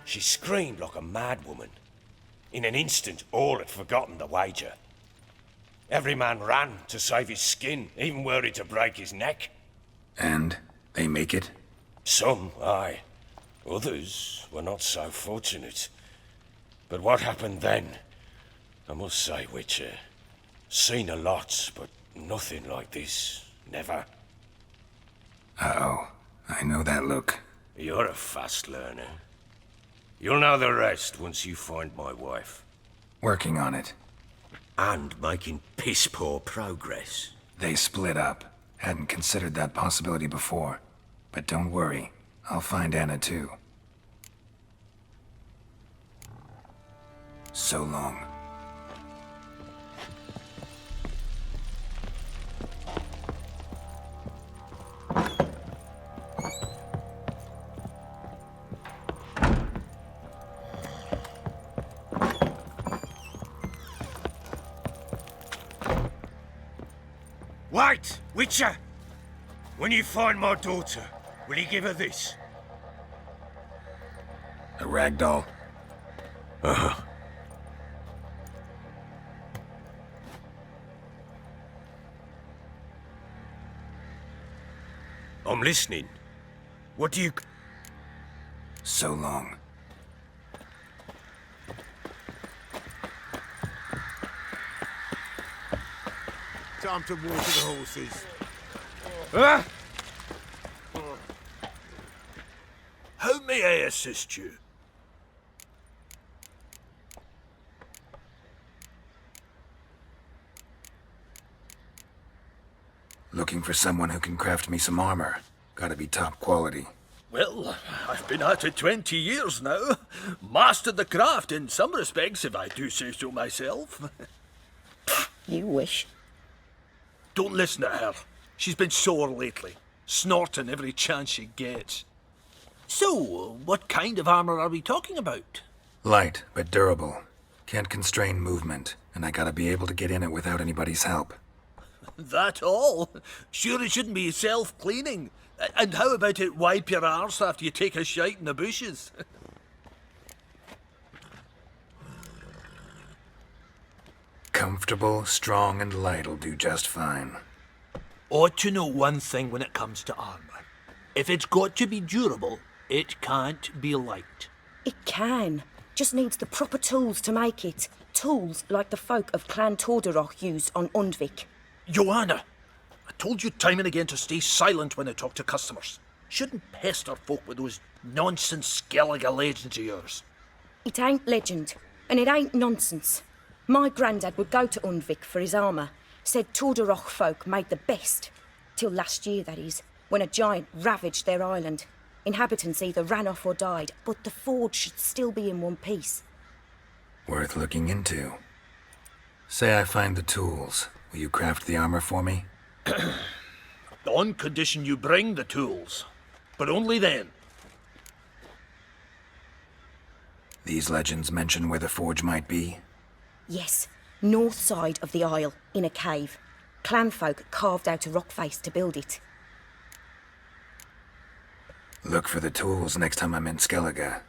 She screamed like a madwoman. In an instant, all had forgotten the wager. Every man ran to save his skin, even worried to break his neck. And they make it? Some, aye. Others were not so fortunate. But what happened then? I must say, Witcher, seen a lot, but nothing like this. Never. Uh-oh. I know that look. You're a fast learner. You'll know the rest once you find my wife. Working on it. And making piss-poor progress. They split up. Hadn't considered that possibility before. But don't worry. I'll find Anna too. So long. Wait, Witcher! When you find my daughter, will you give her this? A ragdoll? Uh-huh. I'm listening. What do you... So long. Time to water the horses. Huh? How may I assist you? Looking for someone who can craft me some armor. Gotta be top quality. Well, I've been at it 20 years now. Mastered the craft in some respects, if I do say so myself. You wish. Don't listen to her. She's been sore lately, snorting every chance she gets. So, what kind of armor are we talking about? Light, but durable. Can't constrain movement, and I gotta be able to get in it without anybody's help. That all? Sure it shouldn't be self-cleaning. And how about it wipe your arse after you take a shite in the bushes? Comfortable, strong, and light'll do just fine. Ought to know one thing when it comes to armor. If it's got to be durable, it can't be light. It can. Just needs the proper tools to make it. Tools like the folk of Clan Torderoch used on Undvik. Joanna, I told you time and again to stay silent when I talk to customers. Shouldn't pester folk with those nonsense Skellige legends of yours. It ain't legend, and it ain't nonsense. My granddad would go to Undvik for his armour. Said Torderoch folk made the best. Till last year, that is, when a giant ravaged their island. Inhabitants either ran off or died, but the forge should still be in one piece. Worth looking into. Say I find the tools. Will you craft the armor for me? On condition you bring the tools. But only then. These legends mention where the forge might be? Yes, north side of the isle, in a cave. Clanfolk carved out a rock face to build it. Look for the tools next time I'm in Skellige.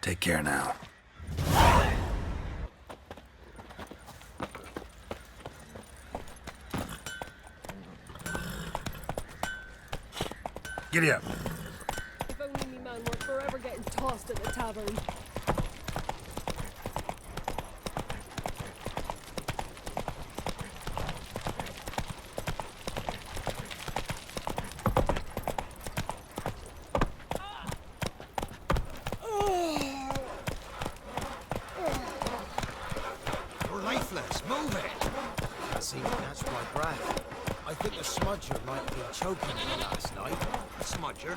Take care now. Giddy up. If only me man weren't forever getting tossed at the tavern. You're lifeless. Move it. That seems to catch my breath. I think the smudger might have been choking me last night. Smudger?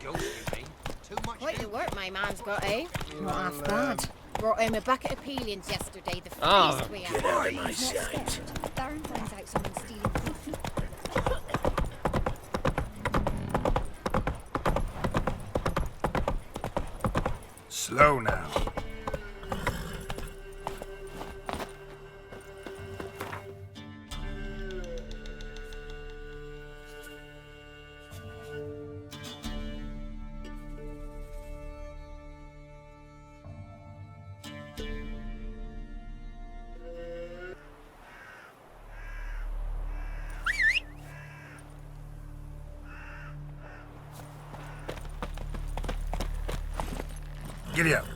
Ghost, you mean? Too much. Quite the work my man's got, eh? Not half bad. Brought him a bucket of peelings yesterday. The feast we had. Get out of my sight. Darren finds out someone's stealing coffee. Slow now. Giddy up.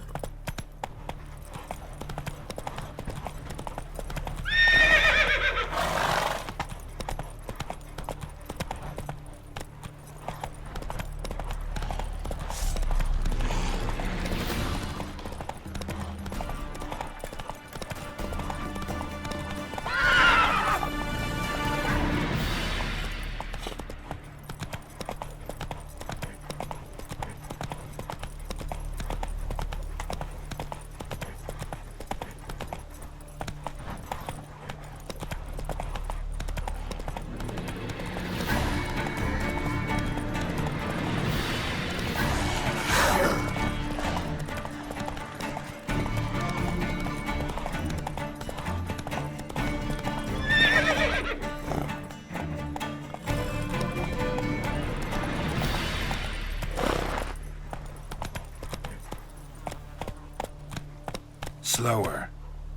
Slower.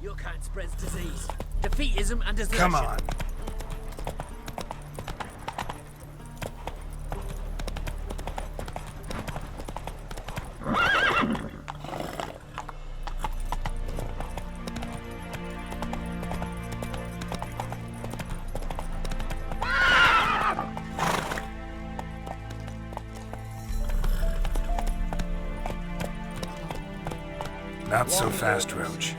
Your kind spreads disease, defeatism, and desertion. Come on. Not so fast, Roach.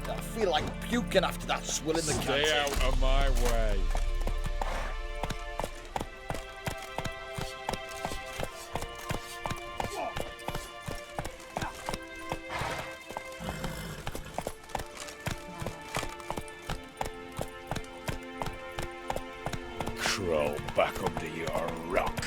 I feel like puking after that swill in the canteen. Stay out of my way. Crawl back under your rock.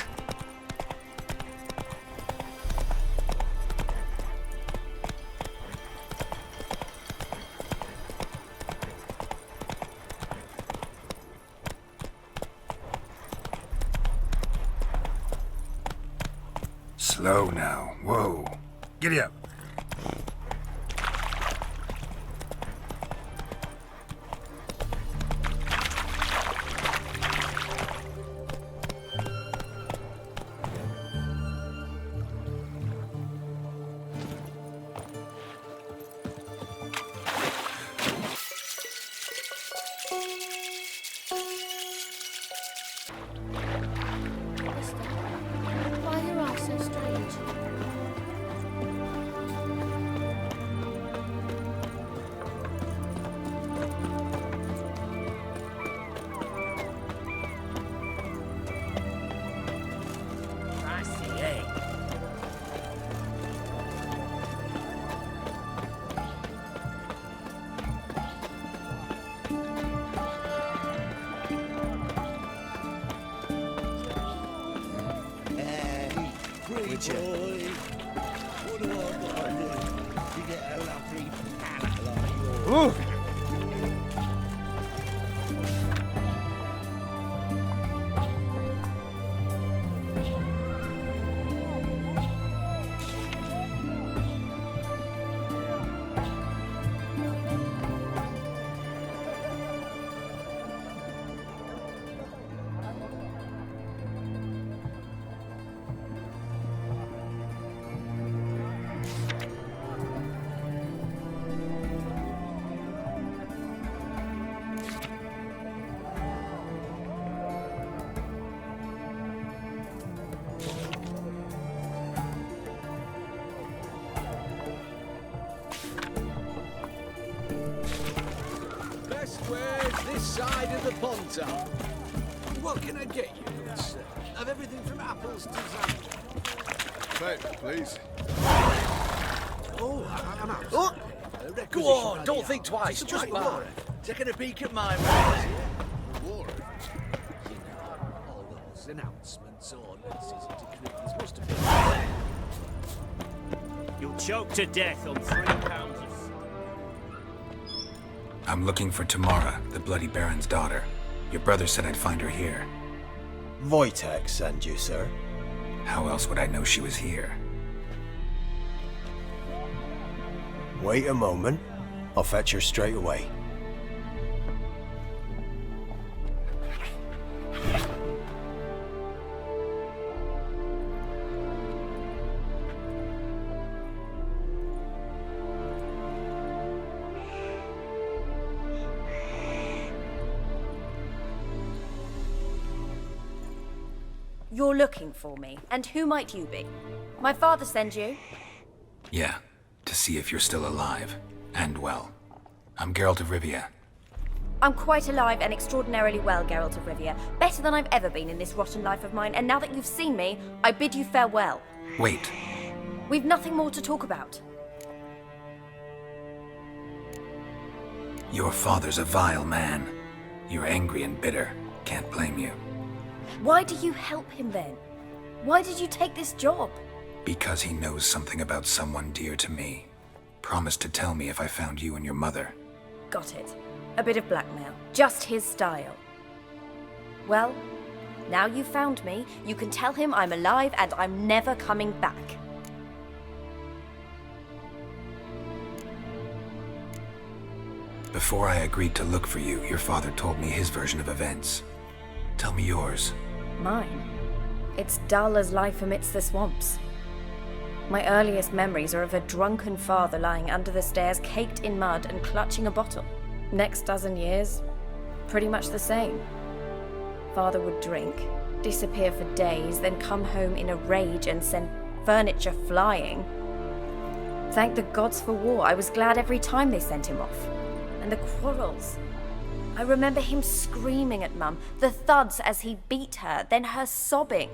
Slow now. Whoa. Giddy up. Why are you all so strange? I see, eh? Witcher. Where's this side of the Ponto? What can I get you, good sir? Of everything from apples to Zambia. Wait, please. Oh, I'm out. Oh, go on, don't think twice, just buy. Taking a peek at my wares. War. All those announcements, ordinances, and decrees must have been... You'll choke to death on 3 pounds of... I'm looking for Tamara, the Bloody Baron's daughter. Your brother said I'd find her here. Wojtek sent you, sir. How else would I know she was here? Wait a moment. I'll fetch her straight away. You're looking for me, and who might you be? My father sent you? Yeah, to see if you're still alive. And well. I'm Geralt of Rivia. I'm quite alive and extraordinarily well, Geralt of Rivia. Better than I've ever been in this rotten life of mine, and now that you've seen me, I bid you farewell. Wait. We've nothing more to talk about. Your father's a vile man. You're angry and bitter. Can't blame you. Why do you help him then? Why did you take this job? Because he knows something about someone dear to me. Promised to tell me if I found you and your mother. Got it. A bit of blackmail. Just his style. Well, now you've found me, you can tell him I'm alive and I'm never coming back. Before I agreed to look for you, your father told me his version of events. Tell me yours. Mine? It's dull as life amidst the swamps. My earliest memories are of a drunken father lying under the stairs, caked in mud and clutching a bottle. Next dozen years, pretty much the same. Father would drink, disappear for days, then come home in a rage and send furniture flying. Thank the gods for war. I was glad every time they sent him off. And the quarrels. I remember him screaming at Mum, the thuds as he beat her, then her sobbing.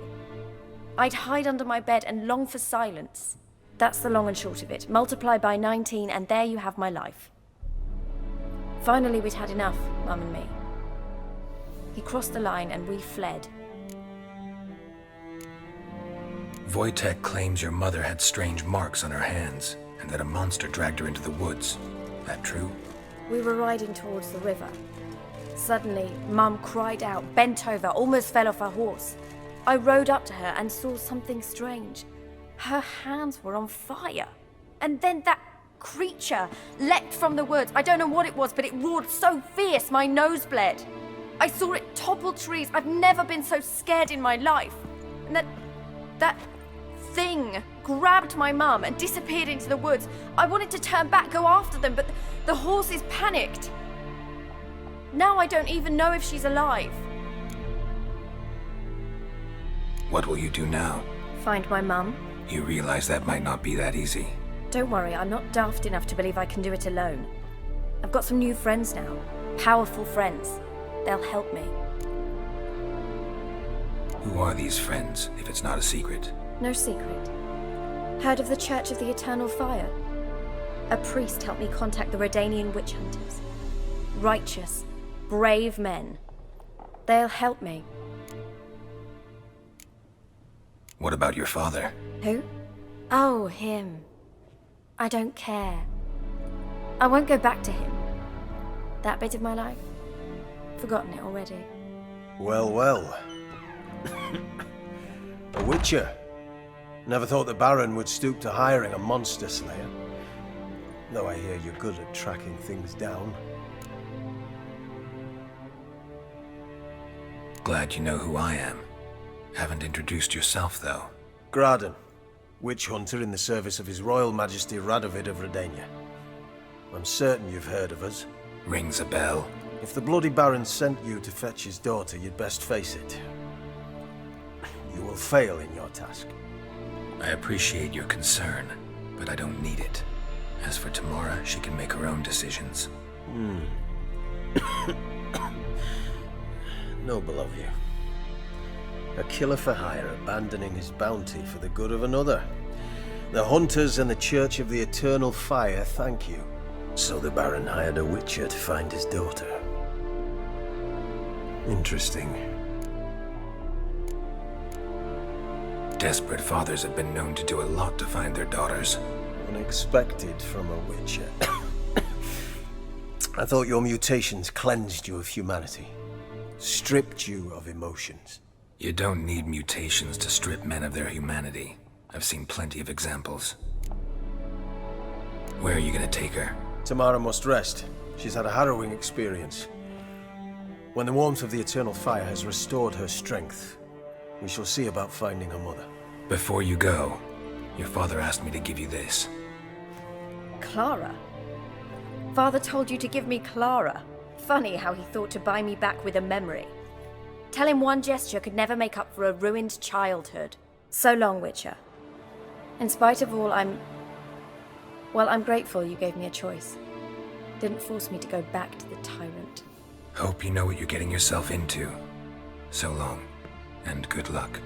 I'd hide under my bed and long for silence. That's the long and short of it. Multiply by 19 and there you have my life. Finally, we'd had enough, Mum and me. He crossed the line and we fled. Wojtek claims your mother had strange marks on her hands, and that a monster dragged her into the woods. That true? We were riding towards the river. Suddenly, Mum cried out, bent over, almost fell off her horse. I rode up to her and saw something strange. Her hands were on fire. And then that creature leapt from the woods. I don't know what it was, but it roared so fierce my nose bled. I saw it topple trees. I've never been so scared in my life. And that thing grabbed my mum and disappeared into the woods. I wanted to turn back, go after them, but the horses panicked. Now I don't even know if she's alive. What will you do now? Find my mum. You realize that might not be that easy. Don't worry, I'm not daft enough to believe I can do it alone. I've got some new friends now. Powerful friends. They'll help me. Who are these friends, if it's not a secret? No secret. Heard of the Church of the Eternal Fire? A priest helped me contact the Redanian witch hunters. Righteous, brave men. They'll help me. What about your father? Who? Oh, him. I don't care. I won't go back to him. That bit of my life? Forgotten it already. Well, well. A witcher. Never thought the Baron would stoop to hiring a monster slayer. Though I hear you're good at tracking things down. Glad you know who I am. Haven't introduced yourself, though. Graden, witch hunter in the service of His Royal Majesty Radovid of Redania. I'm certain you've heard of us. Rings a bell. If the bloody Baron sent you to fetch his daughter, you'd best face it. You will fail in your task. I appreciate your concern, but I don't need it. As for Tamara, she can make her own decisions. Noble of you. A killer for hire abandoning his bounty for the good of another. The hunters and the Church of the Eternal Fire thank you. So the Baron hired a witcher to find his daughter. Interesting. Desperate fathers have been known to do a lot to find their daughters. Unexpected from a witcher. I thought your mutations cleansed you of humanity. Stripped you of emotions. You don't need mutations to strip men of their humanity. I've seen plenty of examples. Where are you gonna take her? Tamara must rest. She's had a harrowing experience. When the warmth of the Eternal Fire has restored her strength, we shall see about finding her mother. Before you go, your father asked me to give you this. Clara? Father told you to give me Clara. Funny how he thought to buy me back with a memory. Tell him one gesture could never make up for a ruined childhood. So long, Witcher. In spite of all, I'm grateful you gave me a choice. Didn't force me to go back to the tyrant. Hope you know what you're getting yourself into. So long, and good luck.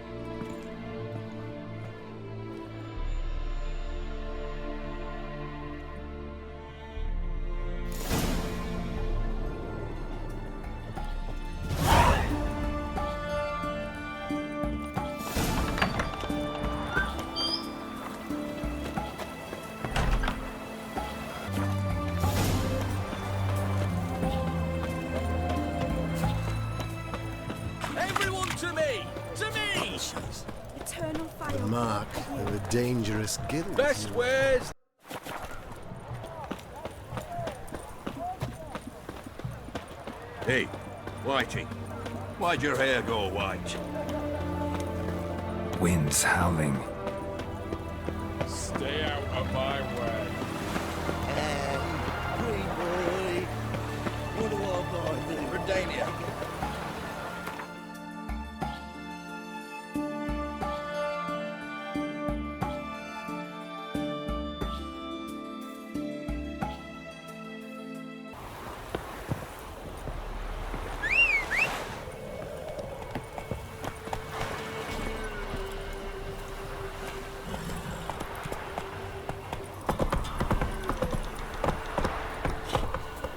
Mark of a dangerous guild. Best ways. Hey, Whitey. Why'd your hair go white? Wind's howling. Stay out of my way. Green boy. What do I buy? Redania.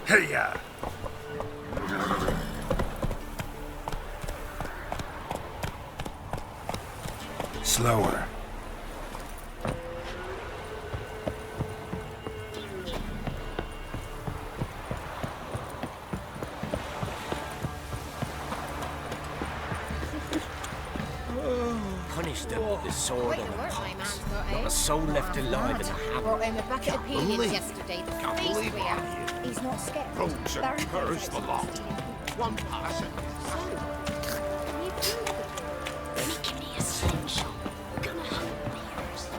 Hey-ya! Slower. Punish them with the sword Quite and the the work my pox. man's got, Not eh? a soul left alive in the hammer. Brought him a bucket of peelings yesterday. The freeze we are. He's not scared. Rogues and Baron curs the lot. One person. Making me essential. Gonna help beers.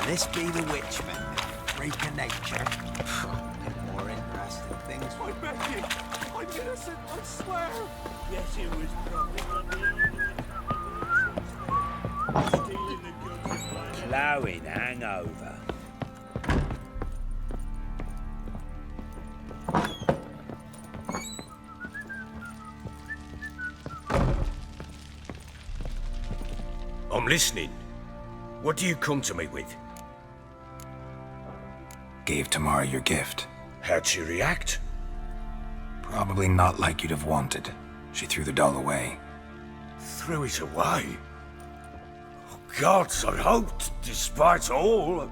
This be the witchman, freak of nature. More interesting things. I beg you. I'm innocent, I swear. Yes, it was probably stealing the goods. Plowing hangover. I'm listening. What do you come to me with? Gave Tamara your gift. How'd she react? Probably not like you'd have wanted. She threw the doll away. Threw it away? Oh, gods, I hoped, despite all.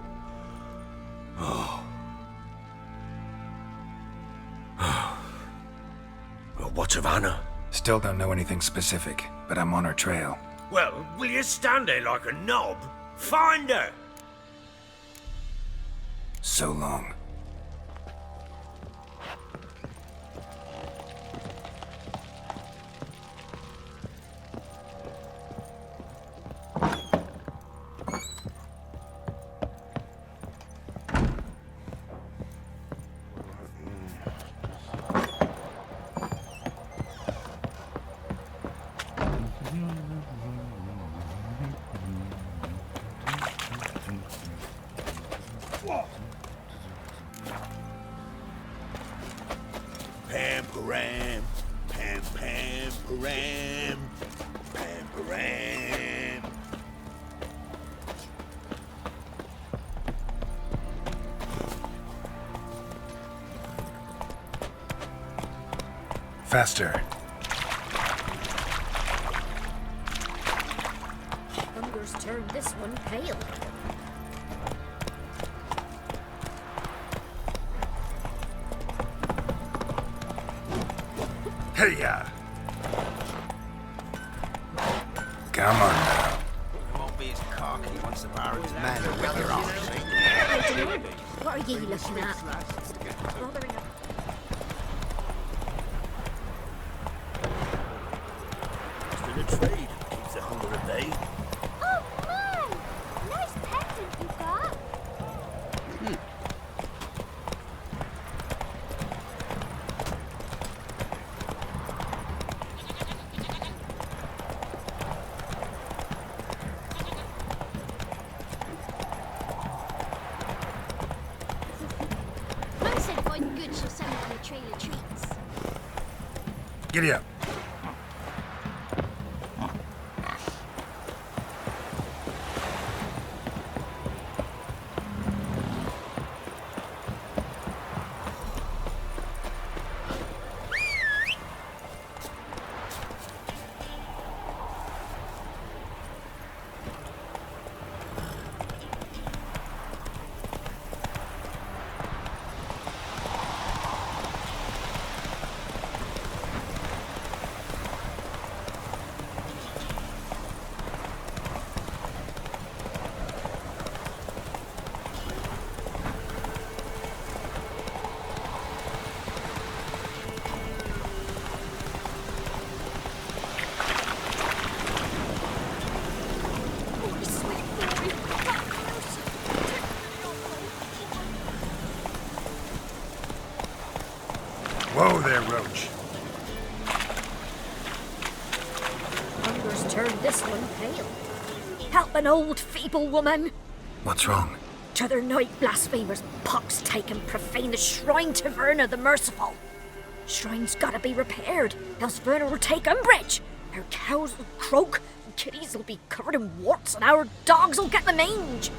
Oh. Well, what of Anna? Still don't know anything specific, but I'm on her trail. Well, will you stand there like a knob? Find her! So long. Pam-param, pam-pam-param, pam-param. Faster. Hunger's turned this one pale. Hey-ya! Come on now. You won't be as cocky once the Baron's men are with your arms. What are you looking at? trade. Keeps the hunger at bay. Oh, man! Nice pendant you got. Mum said find good she'll send me on a trail of treats. Giddy up. Whoa there, Roach. Hunger's turned this one pale. Help an old feeble woman. What's wrong? T'other night blasphemers pox taken profane the shrine to Verna the Merciful. Shrine's gotta be repaired, else Verna will take umbrage. Our cows will croak, and kitties will be covered in warts, and our dogs will get the mange.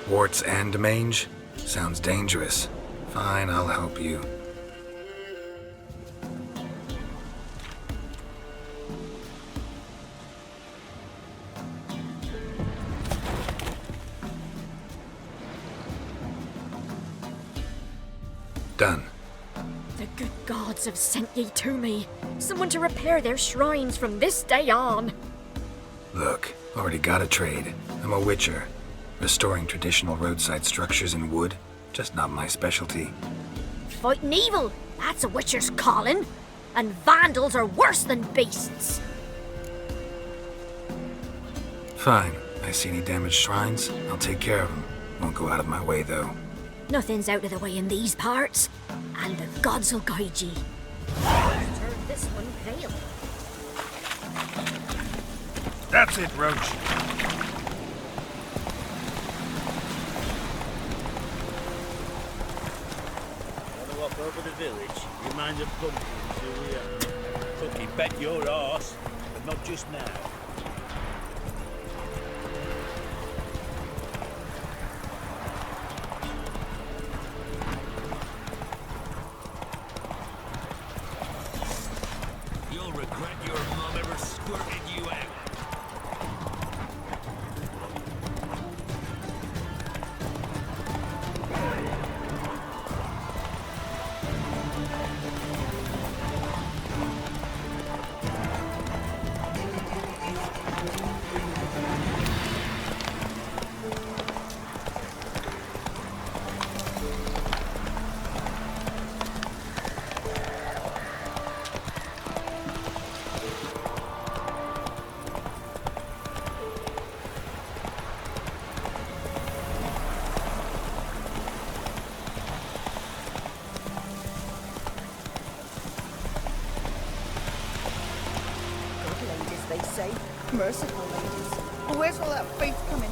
Warts and mange? Sounds dangerous. Fine, I'll help you. Done. The good gods have sent ye to me. Someone to repair their shrines from this day on. Look, already got a trade. I'm a witcher. Restoring traditional roadside structures in wood. Just not my specialty. Fighting evil, that's a witcher's calling. And vandals are worse than beasts. Fine. I see any damaged shrines, I'll take care of them. Won't go out of my way, though. Nothing's out of the way in these parts. And the gods will guide ye. Turn this one pale. That's it, Roach. Walk over the village. You mind the pumpkins, do we? Cookie, bet your arse, but not just now. You'll regret your mum ever squirted you out. They say. Merciful ladies. But where's all that faith coming?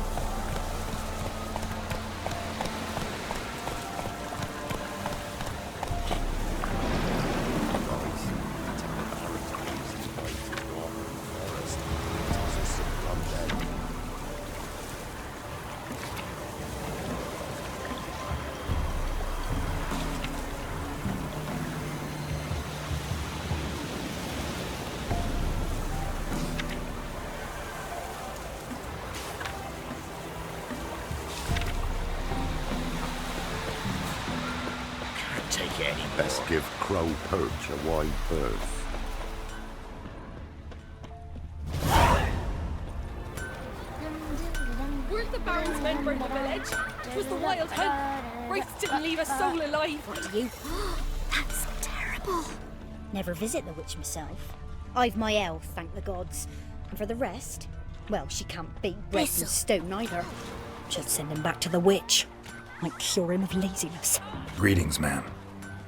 Best give Crow Perch a wide berth. Weren't the Baron's men burned the village? It was the wild hunt. Wraiths didn't leave a soul alive. What do you? That's terrible. Never visit the witch myself. I've my health, thank the gods. And for the rest, well, she can't beat bread and stone either. Should send him back to the witch. Might cure him of laziness. Greetings, ma'am.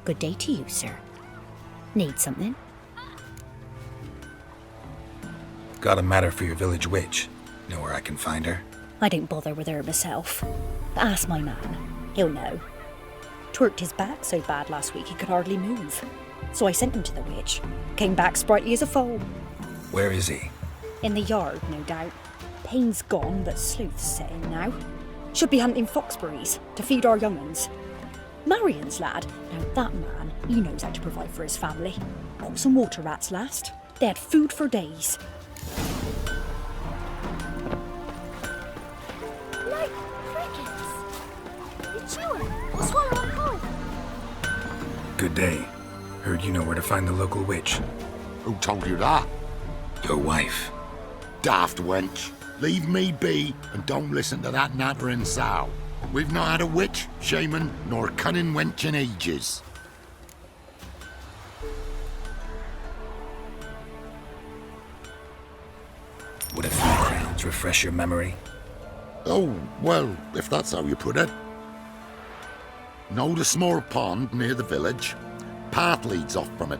Good day to you, sir. Need something? Got a matter for your village witch. Know where I can find her? I don't bother with her myself. But ask my man. He'll know. Twerked his back so bad last week he could hardly move. So I sent him to the witch. Came back sprightly as a foal. Where is he? In the yard, no doubt. Pain's gone, but sleuth's set in now. Should be hunting foxberries to feed our young'uns. Marion's lad, now that man, he knows how to provide for his family. Caught some water rats last. They had food for days. Like crickets. You chewing? We'll swallow them whole. Good day. Heard you know where to find the local witch. Who told you that? Your wife. Daft wench. Leave me be and don't listen to that nattering sow. We've not had a witch, shaman, nor cunning wench in ages. Would a few crowns refresh your memory? Oh, well, if that's how you put it. Know the small pond near the village? Path leads off from it.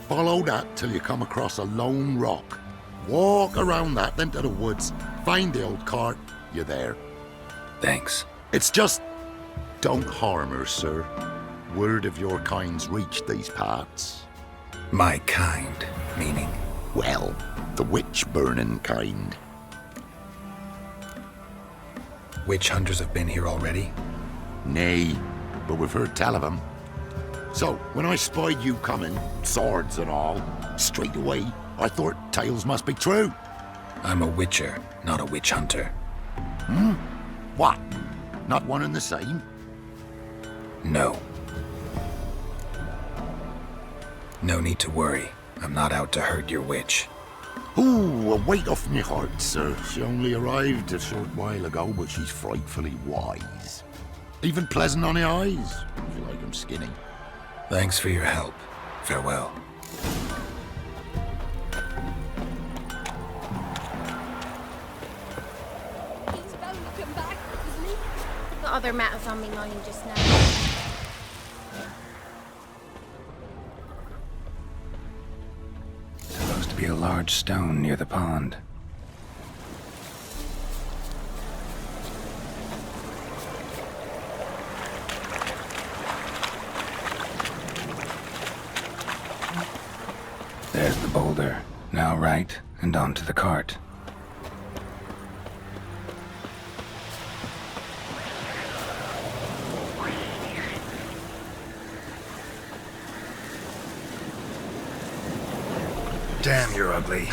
Follow that till you come across a lone rock. Walk around that, then to the woods. Find the old cart. You're there. Thanks. It's just... don't harm her, sir. Word of your kind's reached these parts. My kind, meaning? Well, the witch-burning kind. Witch hunters have been here already? Nay, but we've heard tell of them. So, when I spied you coming, swords and all, straight away, I thought tales must be true. I'm a witcher, not a witch hunter. Hmm? What? Not one and the same? No. No need to worry. I'm not out to hurt your witch. Ooh, a weight off me heart, sir. She only arrived a short while ago, but she's frightfully wise. Even pleasant on the eyes, if you like 'em skinny. Thanks for your help. Farewell. He's bound to come back, isn't he? I've got other matters on my mind just now. Supposed to be a large stone near the pond. There's the boulder. Now right, and onto the cart. Damn, you're ugly.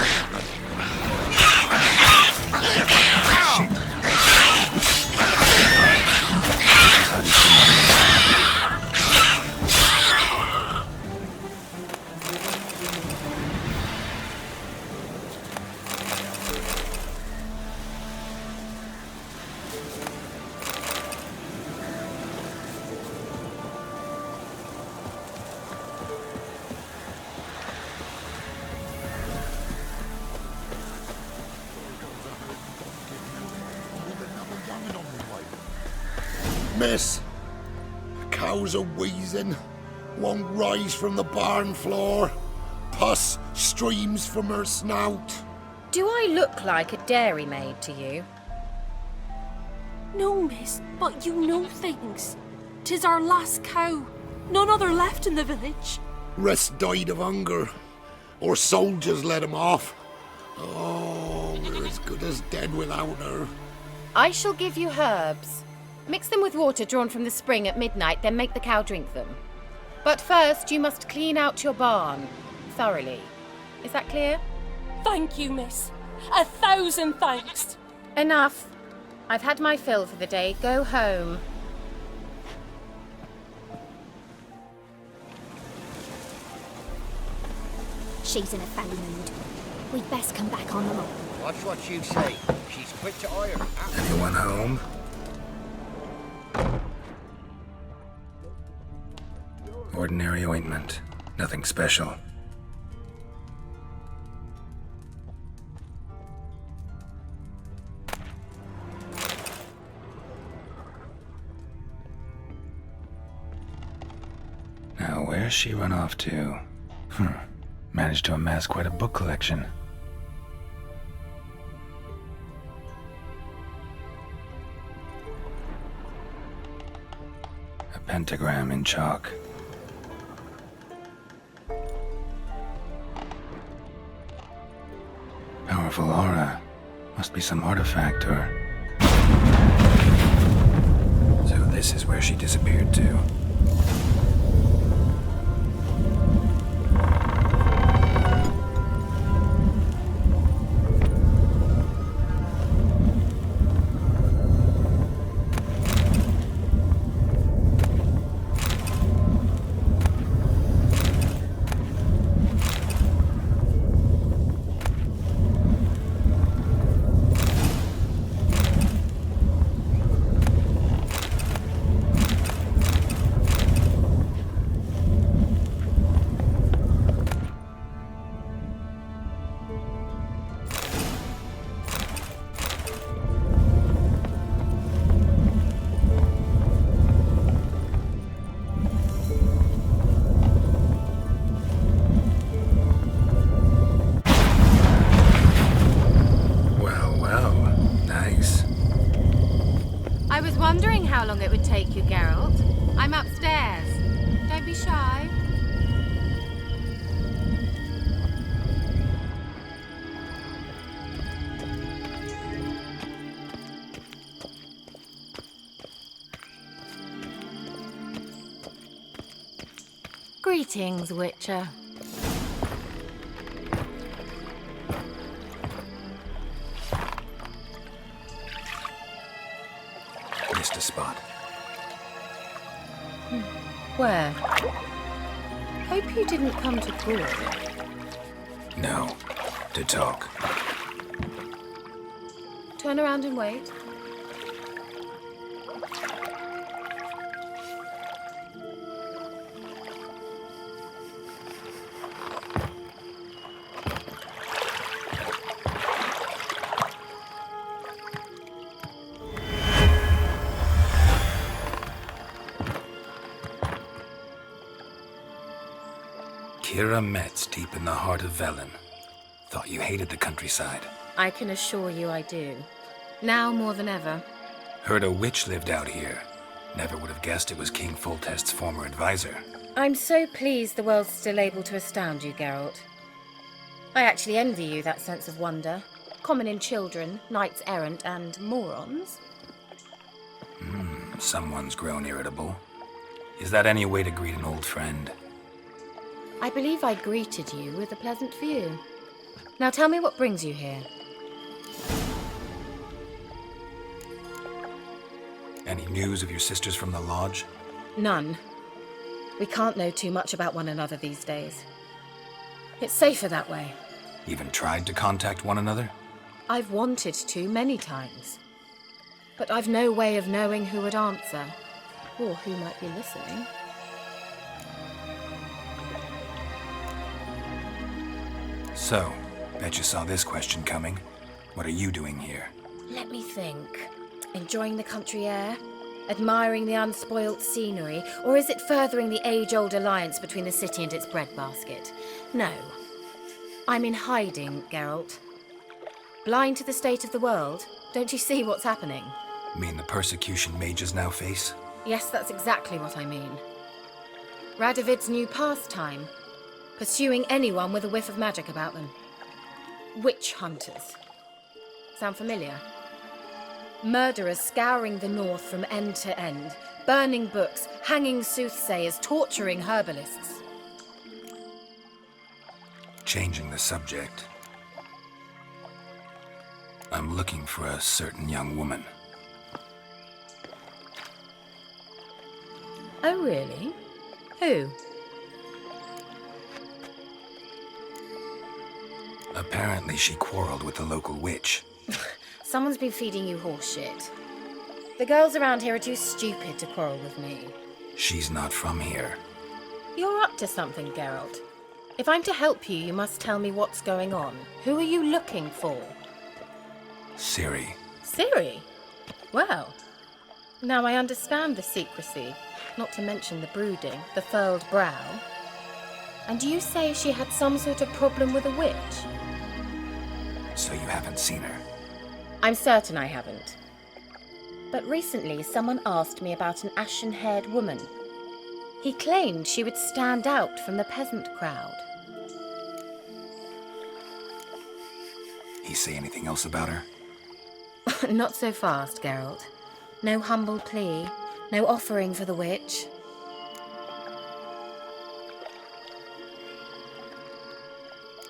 Miss, the cows are wheezing, won't rise from the barn floor. Pus streams from her snout. Do I look like a dairymaid to you? No, miss, but you know things. 'Tis our last cow. None other left in the village. Rest died of hunger, or soldiers let him off. Oh, we're as good as dead without her. I shall give you herbs. Mix them with water drawn from the spring at midnight, then make the cow drink them. But first, you must clean out your barn thoroughly. Is that clear? Thank you, miss. 1,000 thanks. Enough. I've had my fill for the day. Go home. She's in a foul mood. We'd best come back on along. Watch what you say. She's quick to iron. Anyone home? Ordinary ointment. Nothing special. where's she run off to? Managed to amass quite a book collection. A pentagram in chalk. Powerful aura. Must be some artifact or... So this is where she disappeared to. How long it would take you, Geralt. I'm upstairs. Don't be shy. Greetings, Witcher. Missed a spot. Where? Hope you didn't come to Broad. No. To talk. Turn around and wait. Kira Metz, deep in the heart of Velen. Thought you hated the countryside. I can assure you I do. Now more than ever. Heard a witch lived out here. Never would have guessed it was King Foltest's former advisor. I'm so pleased the world's still able to astound you, Geralt. I actually envy you that sense of wonder. Common in children, knights errant, and morons. Someone's grown irritable. Is that any way to greet an old friend? I believe I greeted you with a pleasant view. Now tell me what brings you here. Any news of your sisters from the lodge? None. We can't know too much about one another these days. It's safer that way. Even tried to contact one another? I've wanted to many times. But I've no way of knowing who would answer, or who might be listening. So, bet you saw this question coming. What are you doing here? Let me think. Enjoying the country air? Admiring the unspoilt scenery? Or is it furthering the age-old alliance between the city and its breadbasket? No. I'm in hiding, Geralt. Blind to the state of the world? Don't you see what's happening? Mean the persecution mages now face? Yes, that's exactly what I mean. Radovid's new pastime. Pursuing anyone with a whiff of magic about them. Witch hunters. Sound familiar? Murderers scouring the north from end to end, burning books, hanging soothsayers, torturing herbalists. Changing the subject. I'm looking for a certain young woman. Oh, really? Who? Apparently she quarreled with the local witch. Someone's been feeding you horse shit. The girls around here are too stupid to quarrel with me. She's not from here. You're up to something, Geralt. If I'm to help you, you must tell me what's going on. Who are you looking for? Ciri. Ciri? Well, now I understand the secrecy. Not to mention the brooding, the furled brow. And you say she had some sort of problem with a witch? So you haven't seen her? I'm certain I haven't. But recently someone asked me about an ashen-haired woman. He claimed she would stand out from the peasant crowd. He say anything else about her? Not so fast, Geralt. No humble plea, no offering for the witch.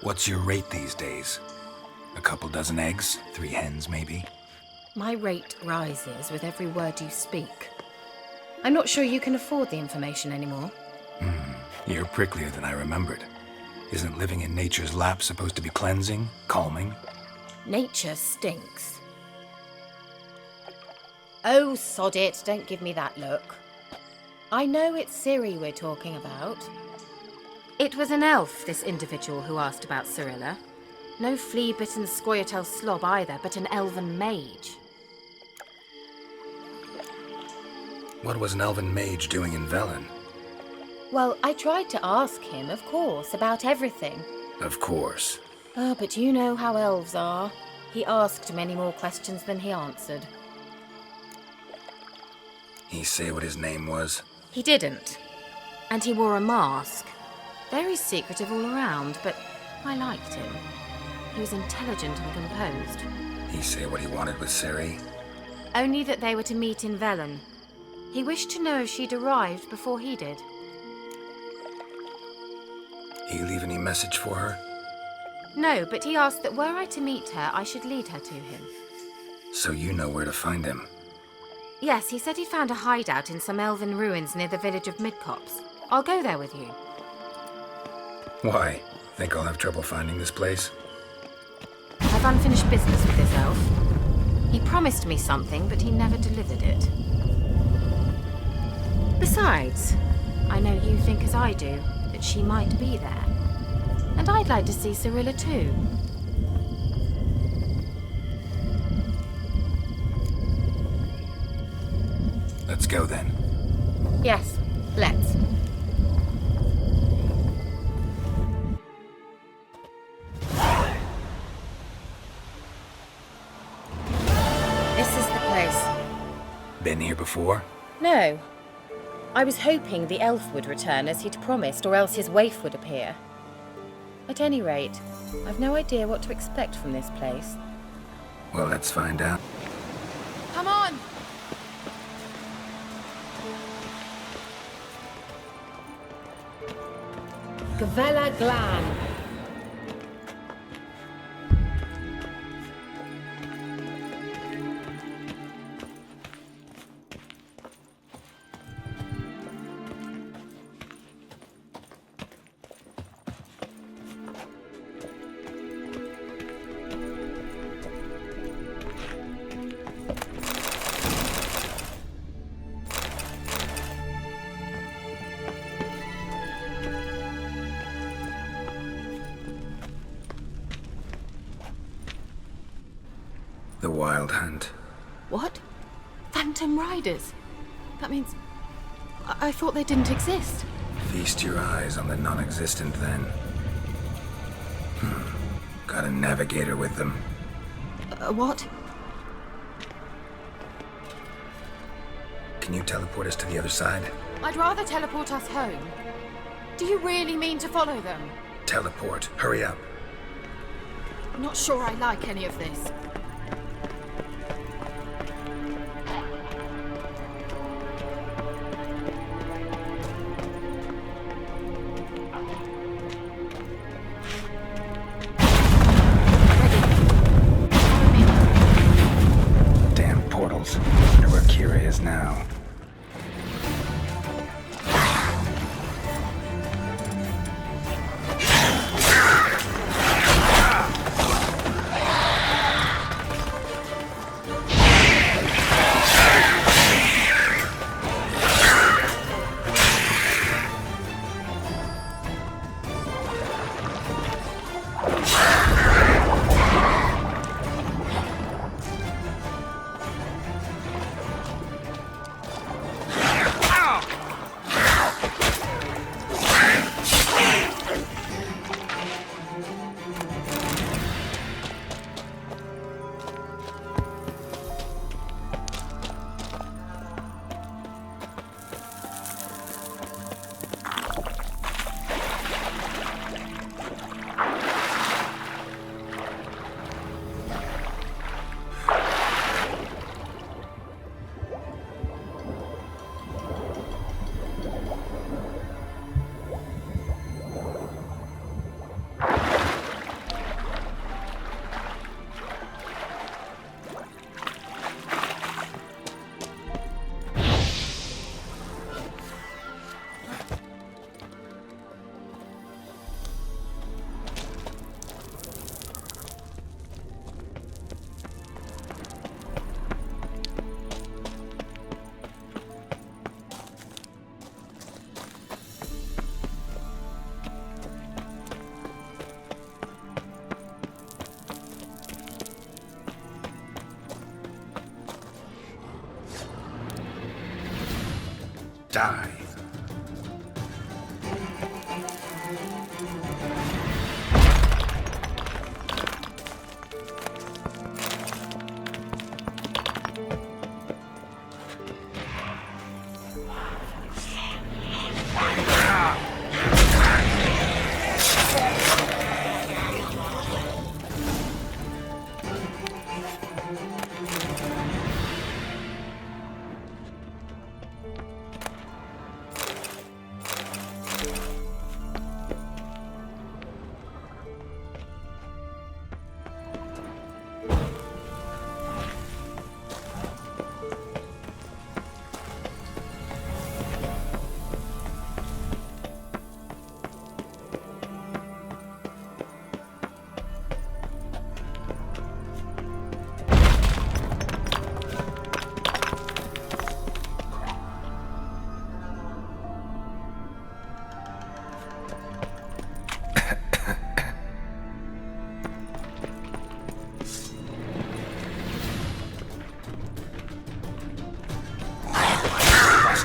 What's your rate these days? A couple dozen eggs? 3 hens, maybe? My rate rises with every word you speak. I'm not sure you can afford the information anymore. You're pricklier than I remembered. Isn't living in nature's lap supposed to be cleansing, calming? Nature stinks. Oh, sod it, don't give me that look. I know it's Ciri we're talking about. It was an elf, this individual who asked about Cirilla. No flea-bitten Scoia'tael slob either, but an elven mage. What was an elven mage doing in Velen? Well, I tried to ask him, of course, about everything. Of course. Oh, but you know how elves are. He asked many more questions than he answered. He say what his name was? He didn't. And he wore a mask. Very secretive all around, but I liked him. He was intelligent and composed. He say what he wanted with Ciri? Only that they were to meet in Velen. He wished to know if she'd arrived before he did. He leave any message for her? No, but he asked that were I to meet her, I should lead her to him. So you know where to find him? Yes, he said he'd found a hideout in some elven ruins near the village of Midcopse. I'll go there with you. Why? Think I'll have trouble finding this place? I've unfinished business with this elf. He promised me something, but he never delivered it. Besides, I know you think as I do, that she might be there. And I'd like to see Cirilla too. Let's go then. Yes, let's. This is the place. Been here before? No. I was hoping the elf would return as he'd promised, or else his waif would appear. At any rate, I've no idea what to expect from this place. Well, let's find out. Come on! Gavella Glan. The Wild Hunt. What? Phantom Riders? That means... I thought they didn't exist. Feast your eyes on the non-existent then. Got a navigator with them. What? Can you teleport us to the other side? I'd rather teleport us home. Do you really mean to follow them? Teleport. Hurry up. I'm not sure I like any of this. Damn portals. Wonder where Kira is now. Die.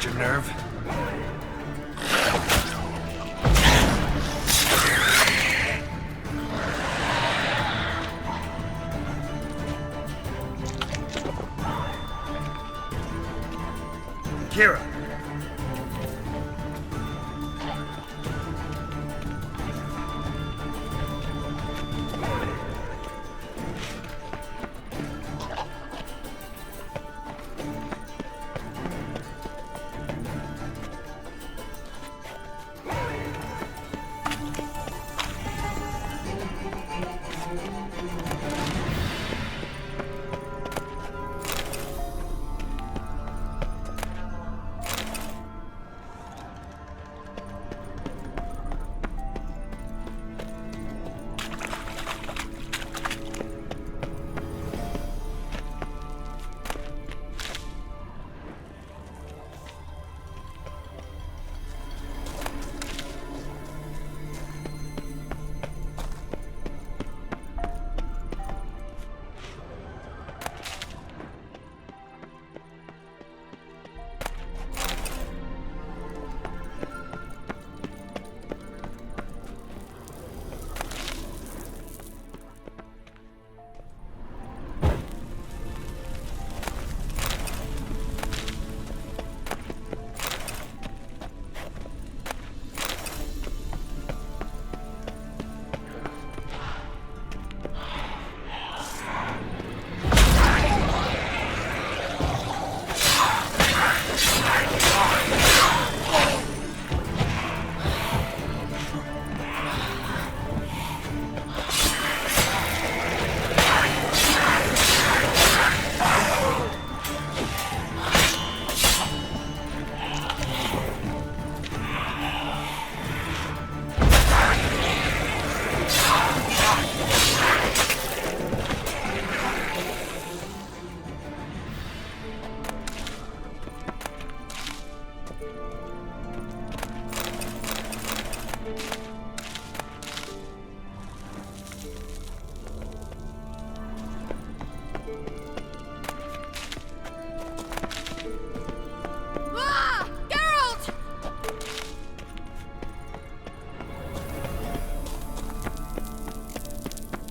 Your nerve? Kira.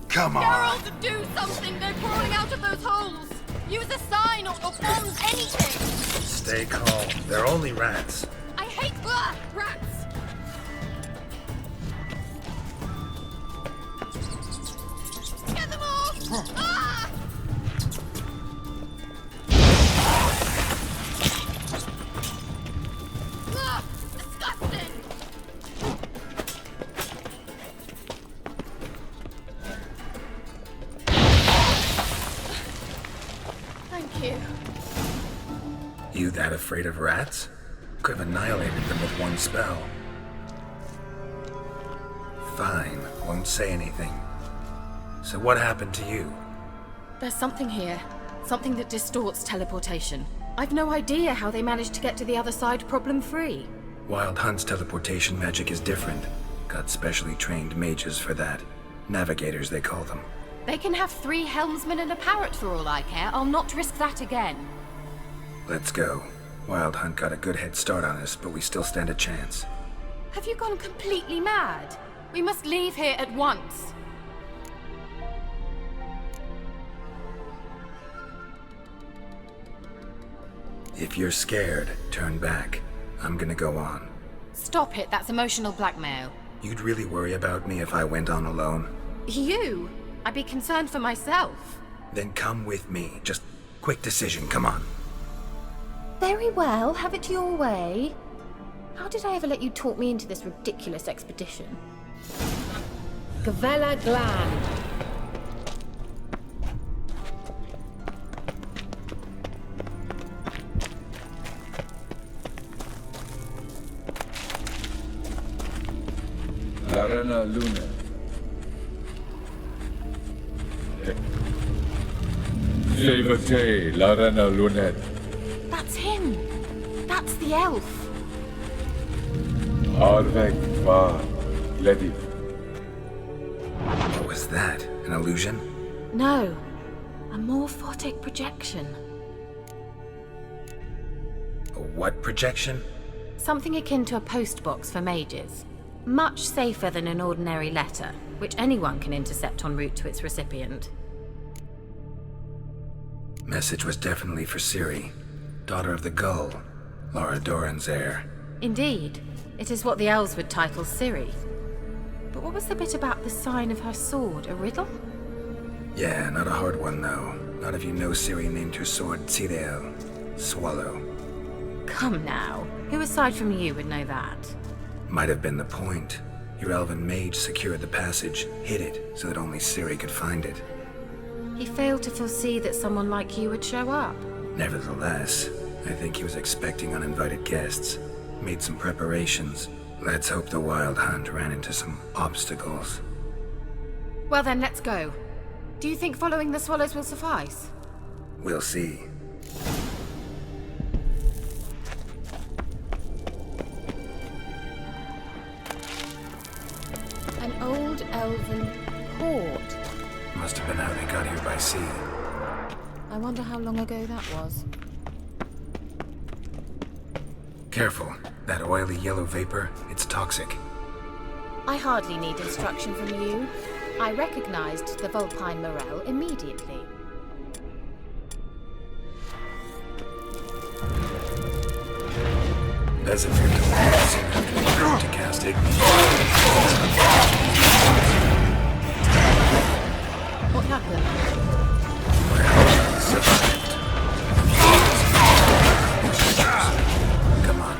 Come on! Geralt, do something! They're crawling out of those holes! Use a sign or bombs, anything! Stay calm. They're only rats. I hate rats! Get them off! Ah! Ah, disgusting! Thank you. You that afraid of rats? Could have annihilated them with one spell. Fine, won't say anything. So what happened to you? There's something here. Something that distorts teleportation. I've no idea how they managed to get to the other side problem-free. Wild Hunt's teleportation magic is different. Got specially trained mages for that. Navigators, they call them. They can have 3 helmsmen and a parrot for all I care. I'll not risk that again. Let's go. Wild Hunt got a good head start on us, but we still stand a chance. Have you gone completely mad? We must leave here at once. If you're scared, turn back. I'm gonna go on. Stop it, that's emotional blackmail. You'd really worry about me if I went on alone? You? I'd be concerned for myself. Then come with me. Just quick decision, come on. Very well, have it your way. How did I ever let you talk me into this ridiculous expedition? Gavella Gland. Larena Luna. Levate, Larena Lunet. That's him. That's the elf. Arvek va Ledit. What was that? An illusion? No. A morphotic projection. A what projection? Something akin to a postbox for mages. Much safer than an ordinary letter, which anyone can intercept en route to its recipient. Message was definitely for Ciri, daughter of the Gull, Lara Doran's heir. Indeed. It is what the elves would title Ciri. But what was the bit about the sign of her sword? A riddle? Yeah, not a hard one though. Not if you know Ciri named her sword Tsireel, Swallow. Come now. Who aside from you would know that? Might have been the point. Your elven mage secured the passage, hid it, so that only Ciri could find it. He failed to foresee that someone like you would show up. Nevertheless, I think he was expecting uninvited guests. Made some preparations. Let's hope the Wild Hunt ran into some obstacles. Well then, let's go. Do you think following the swallows will suffice? We'll see. An old elven port. Must have been how they got here by sea. I wonder how long ago that was. Careful. That oily yellow vapor, it's toxic. I hardly need instruction from you. I recognized the vulpine morel immediately. As if you're to cast ignition. What happened? Come on.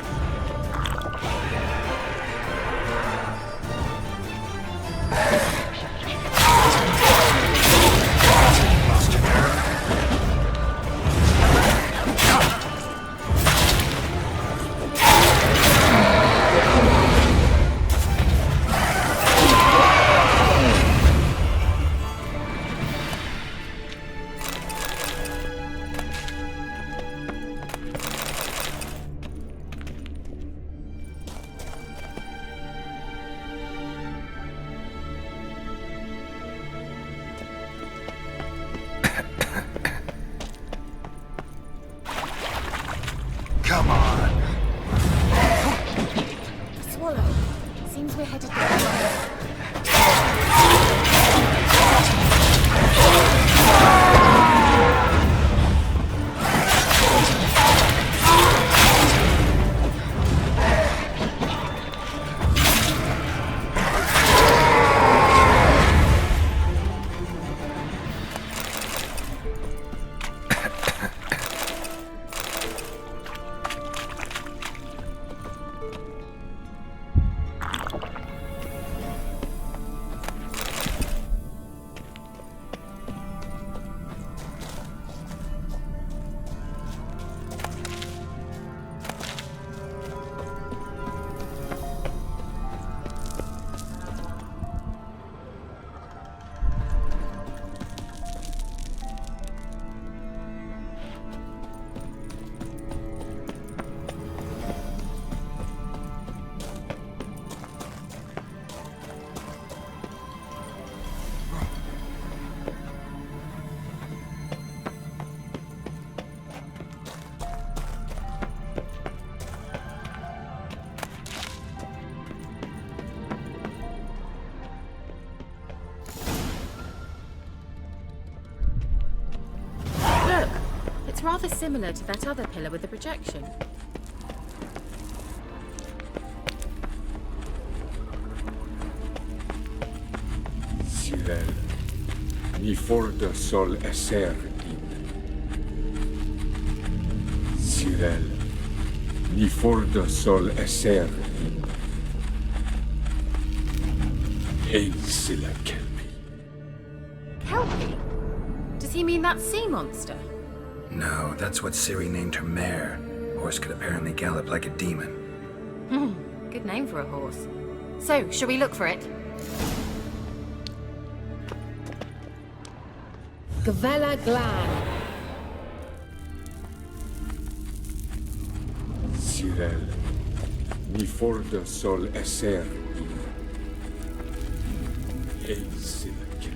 It's rather similar to that other pillar with the projection. Sirel, ni forda sol esser in. Sirel, ni forda sol esser in. Ein silla kelpi. Kelpie? Does he mean that sea monster? No, that's what Ciri named her mare. Horse could apparently gallop like a demon. Good name for a horse. So, shall we look for it? Gavella Glan. Sirel, ni forda sol esser in. Ein silla kelpi.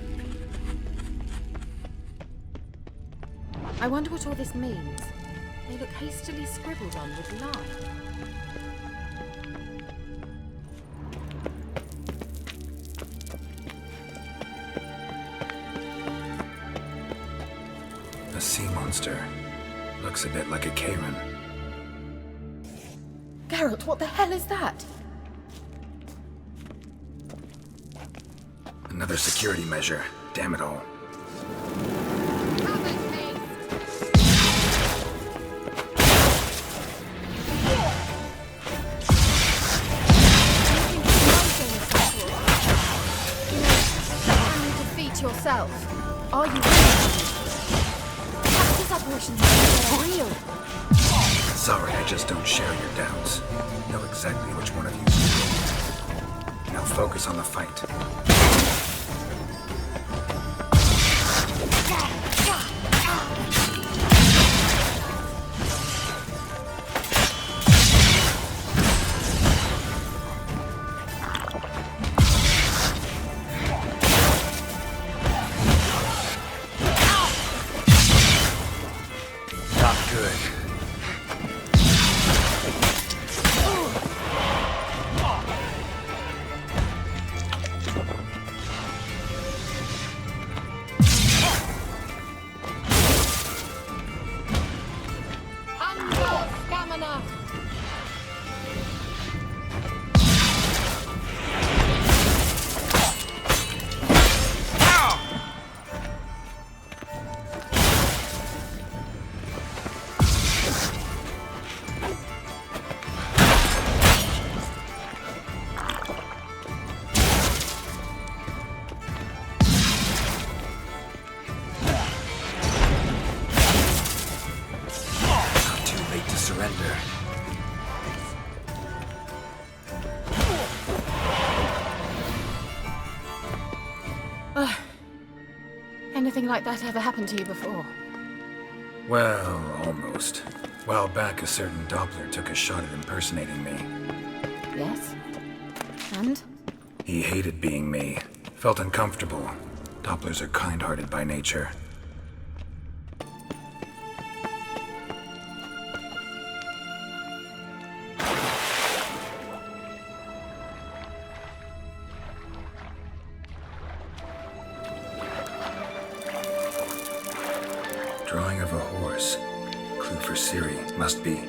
I wonder what all this means. They look hastily scribbled on with lime. A sea monster. Looks a bit like a Karen. Geralt, what the hell is that? Another security measure. Damn it all. Yourself. Are you real? This operation's for real. Sorry, I just don't share your doubts. Know exactly which one of you is real. Now focus on the fight. Anything like that ever happened to you before? Well, almost. A while back, a certain Doppler took a shot at impersonating me. Yes? And? He hated being me. Felt uncomfortable. Dopplers are kind-hearted by nature. Drawing of a horse. Clue for Ciri, must be.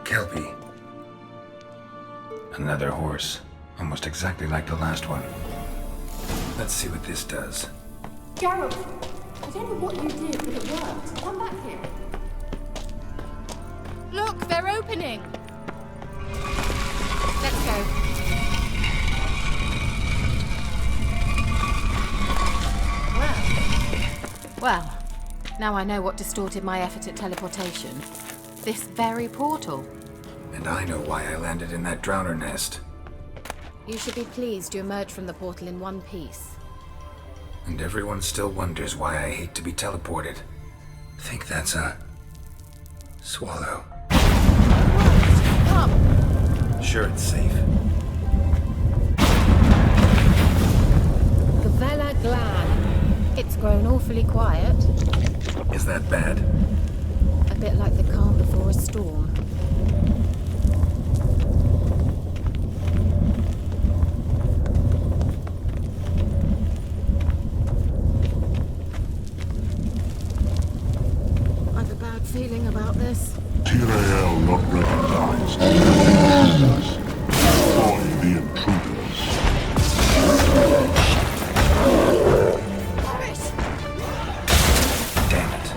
Kelpie. Another horse. Almost exactly like the last one. Let's see what this does. Geralt, I don't know what you did, but it worked. Come back here. Look, they're opening. Let's go. Well, now I know what distorted my effort at teleportation. This very portal. And I know why I landed in that drowner nest. You should be pleased you emerged from the portal in one piece. And everyone still wonders why I hate to be teleported. Think that's a... swallow. Come! Sure it's safe. Gavella Glan. It's grown awfully quiet. Is that bad? A bit like the calm before a storm. I've a bad feeling about this. Tyrael not recognized. Find the intruders. Damn it.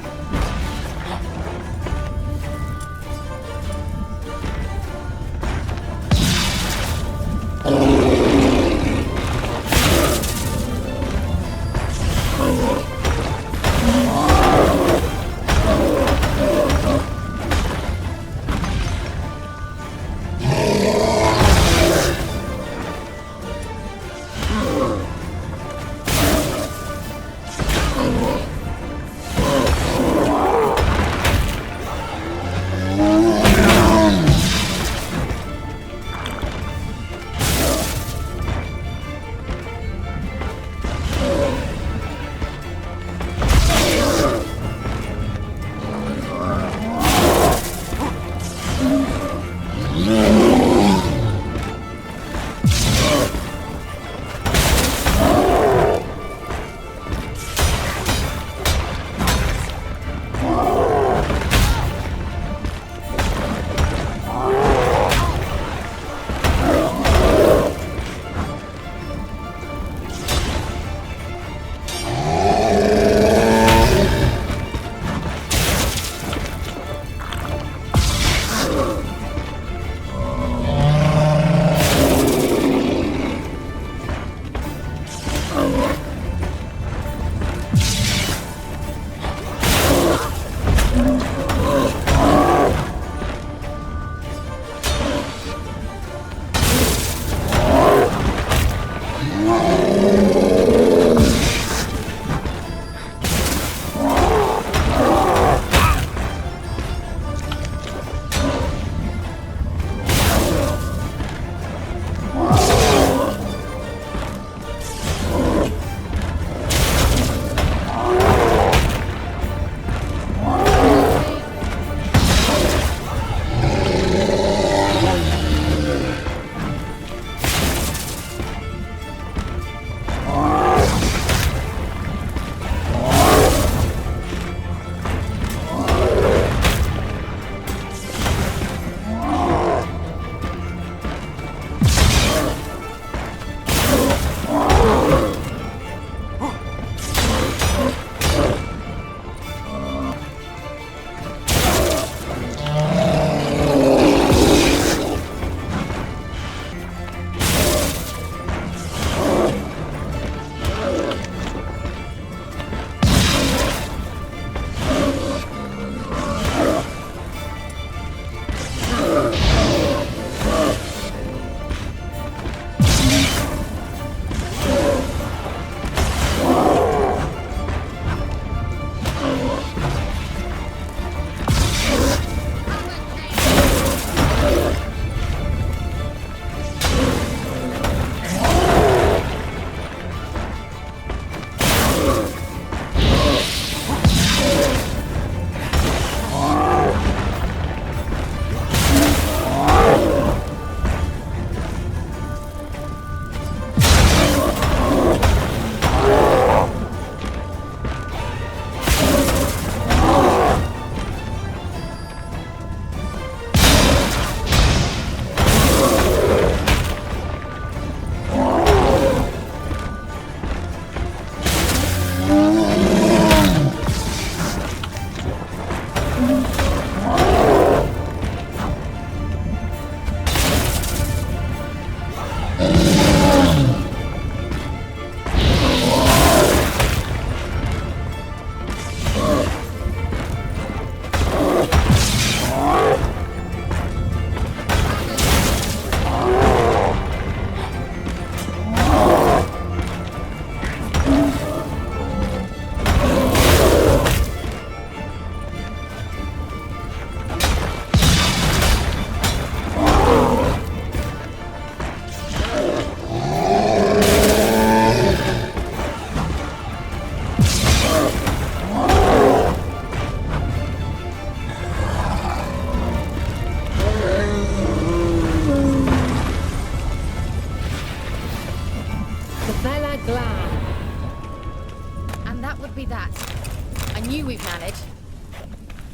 manage.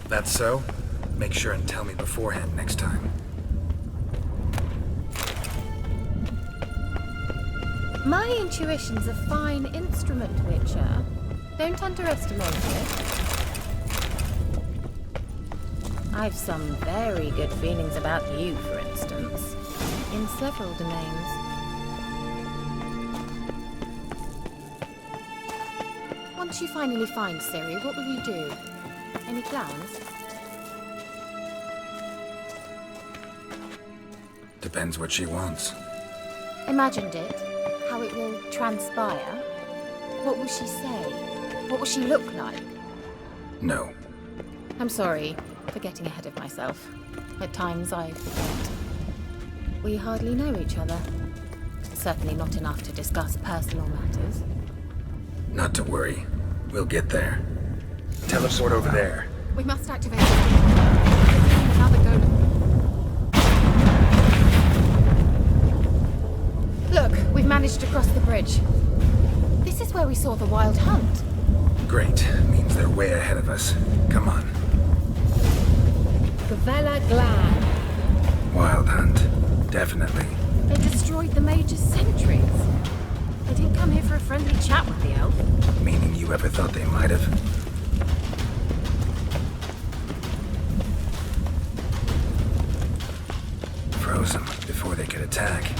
That's so? Make sure and tell me beforehand next time. My intuition's a fine instrument, Witcher. Don't underestimate it. I've some very good feelings about you, for instance, in several domains. Once you finally find Siri, what will you do? Any plans? Depends what she wants. Imagined it. How it will transpire. What will she say? What will she look like? No. I'm sorry for getting ahead of myself. At times I forget. We hardly know each other. Certainly not enough to discuss personal matters. Not to worry. We'll get there. Teleport over there. We must activate it. Another golem. Look, we've managed to cross the bridge. This is where we saw the wild hunt. Great. Means they're way ahead of us. Come on. Gavella Glad. Wild hunt. Definitely. They destroyed the Major's sentries. They didn't come here for a friendly chat with the elf. Meaning you ever thought they might have? Froze them before they could attack.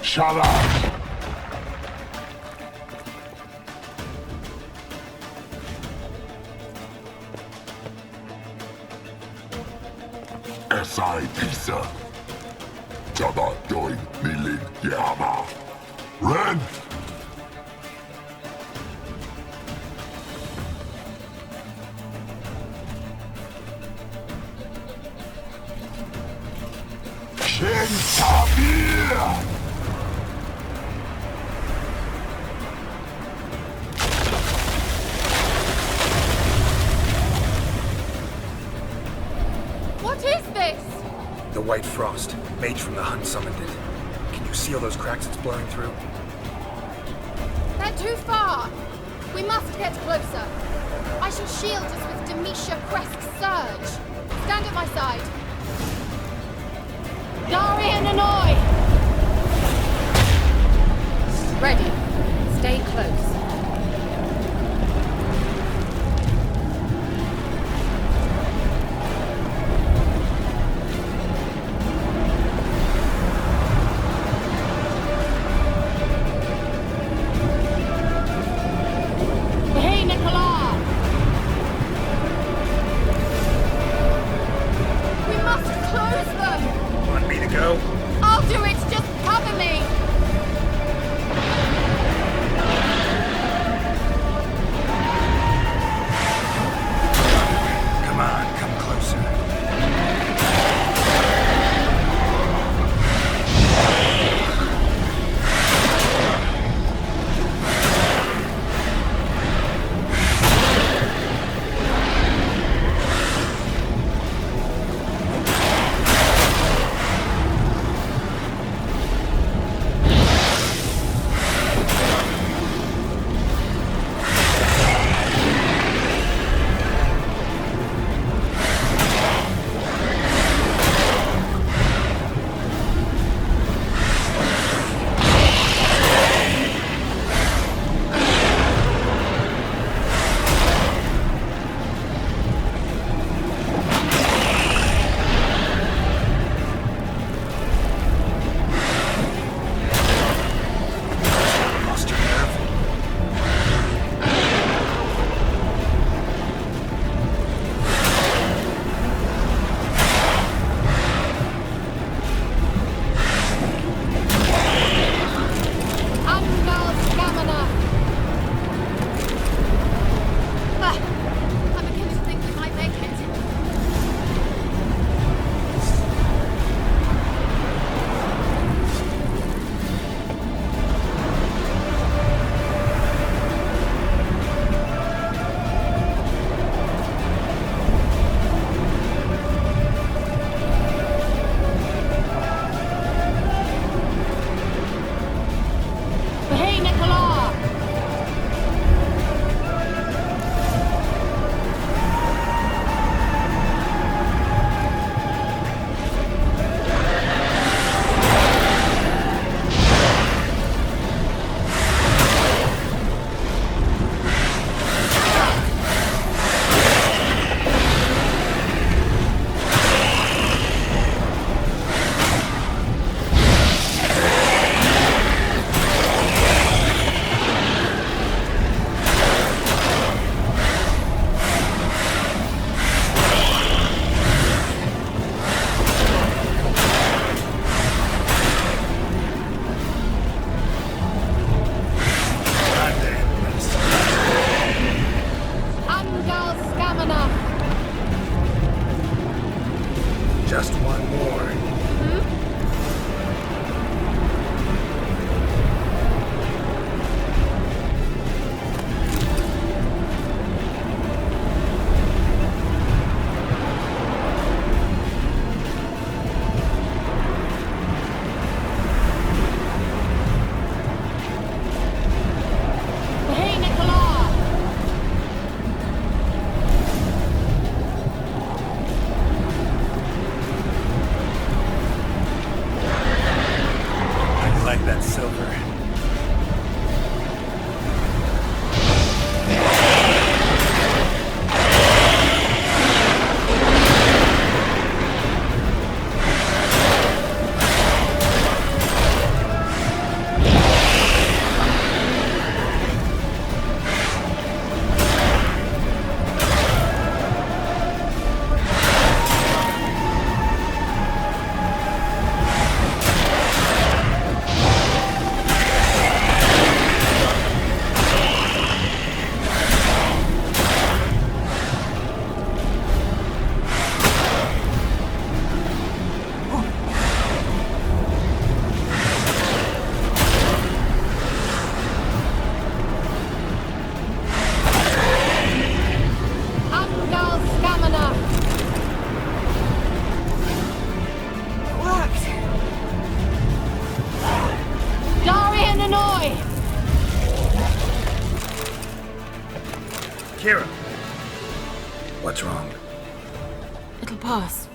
Shut up! Esai Pisa. Jabba doin milin yama. Ren! Shin Tabir! What is this? The White Frost. Mage from the Hunt summoned it. Can you see all those cracks it's blowing through? They're too far. We must get closer. I shall shield us with Demetia Crest's surge. Stand at my side. Darian Annoy! Ready. Stay close. I'll do it! Just cover me! Kira! What's wrong? It'll pass.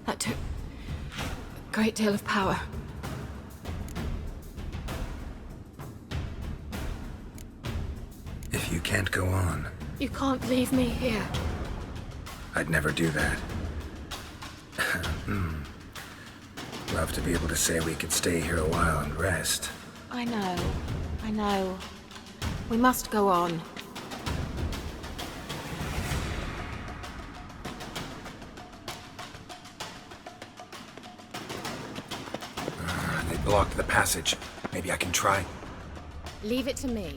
That took a great deal of power. If you can't go on, You can't leave me here. I'd never do that. Love to be able to say we could stay here a while and rest. I know. We must go on. They blocked the passage. Maybe I can try. Leave it to me.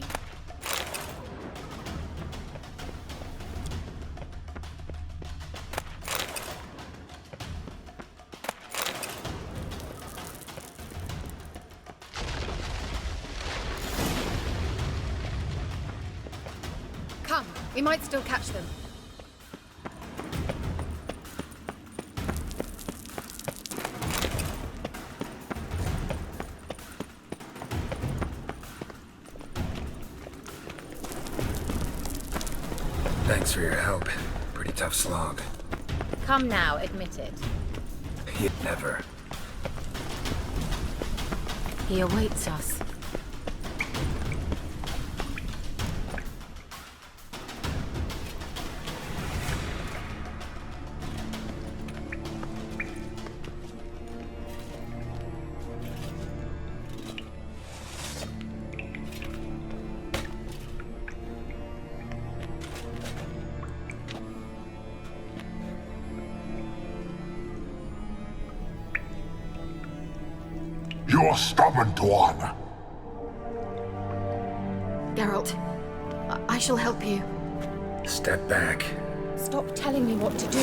Come, we might still catch them. Thanks for your help. Pretty tough slog. Come now, admit it. He'd never. He awaits us. You're stubborn, one. Geralt, I shall help you. Step back. Stop telling me what to do.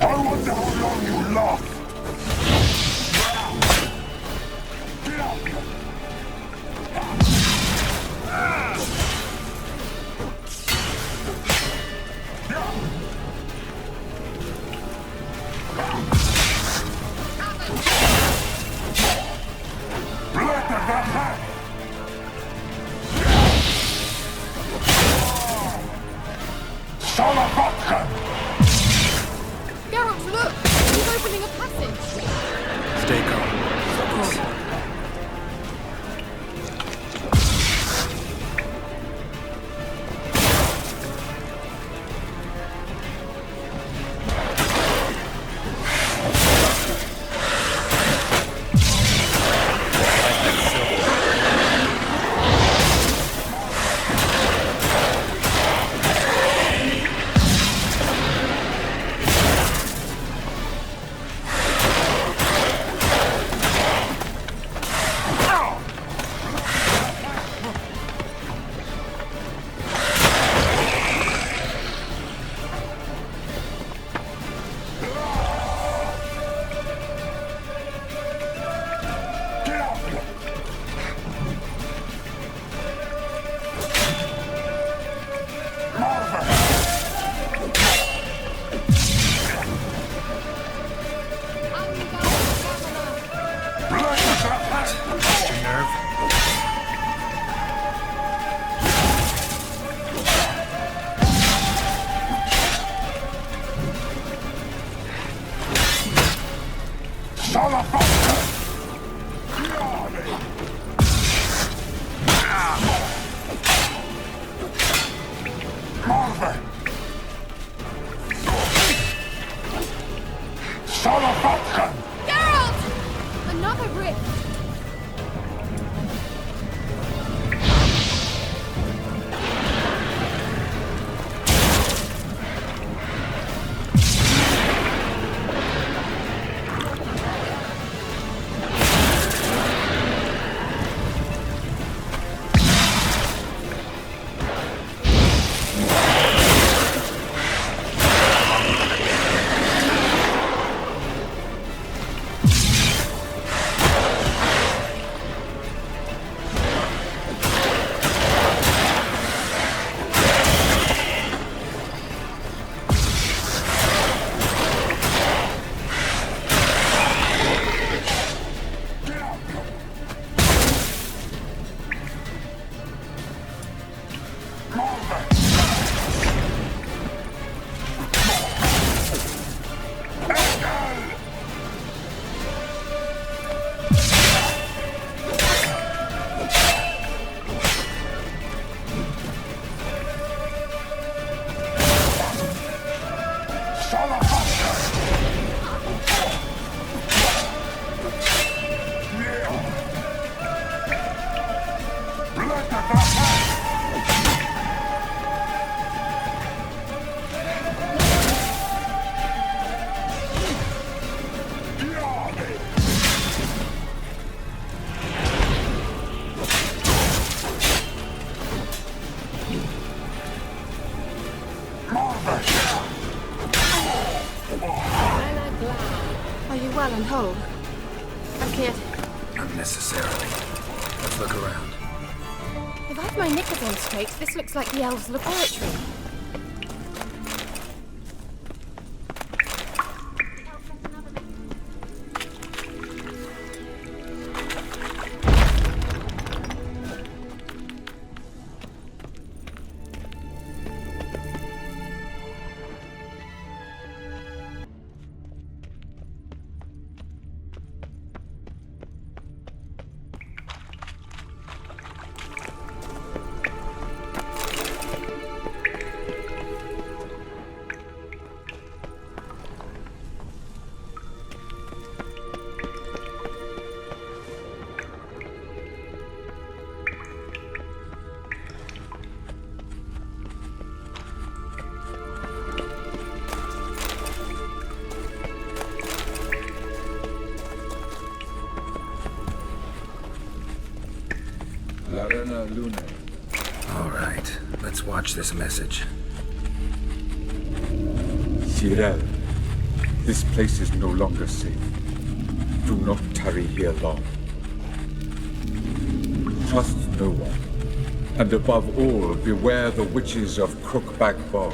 I wonder how long you last. Geralt, look! He's opening a passage! Are you well and whole? I'm kid. Unnecessarily. Let's look around. If I've my knickers on straight, this looks like the elves' laboratory. All right, let's watch this message. Cyril, this place is no longer safe. Do not tarry here long. Trust no one. And above all, beware the witches of Crookback Bog.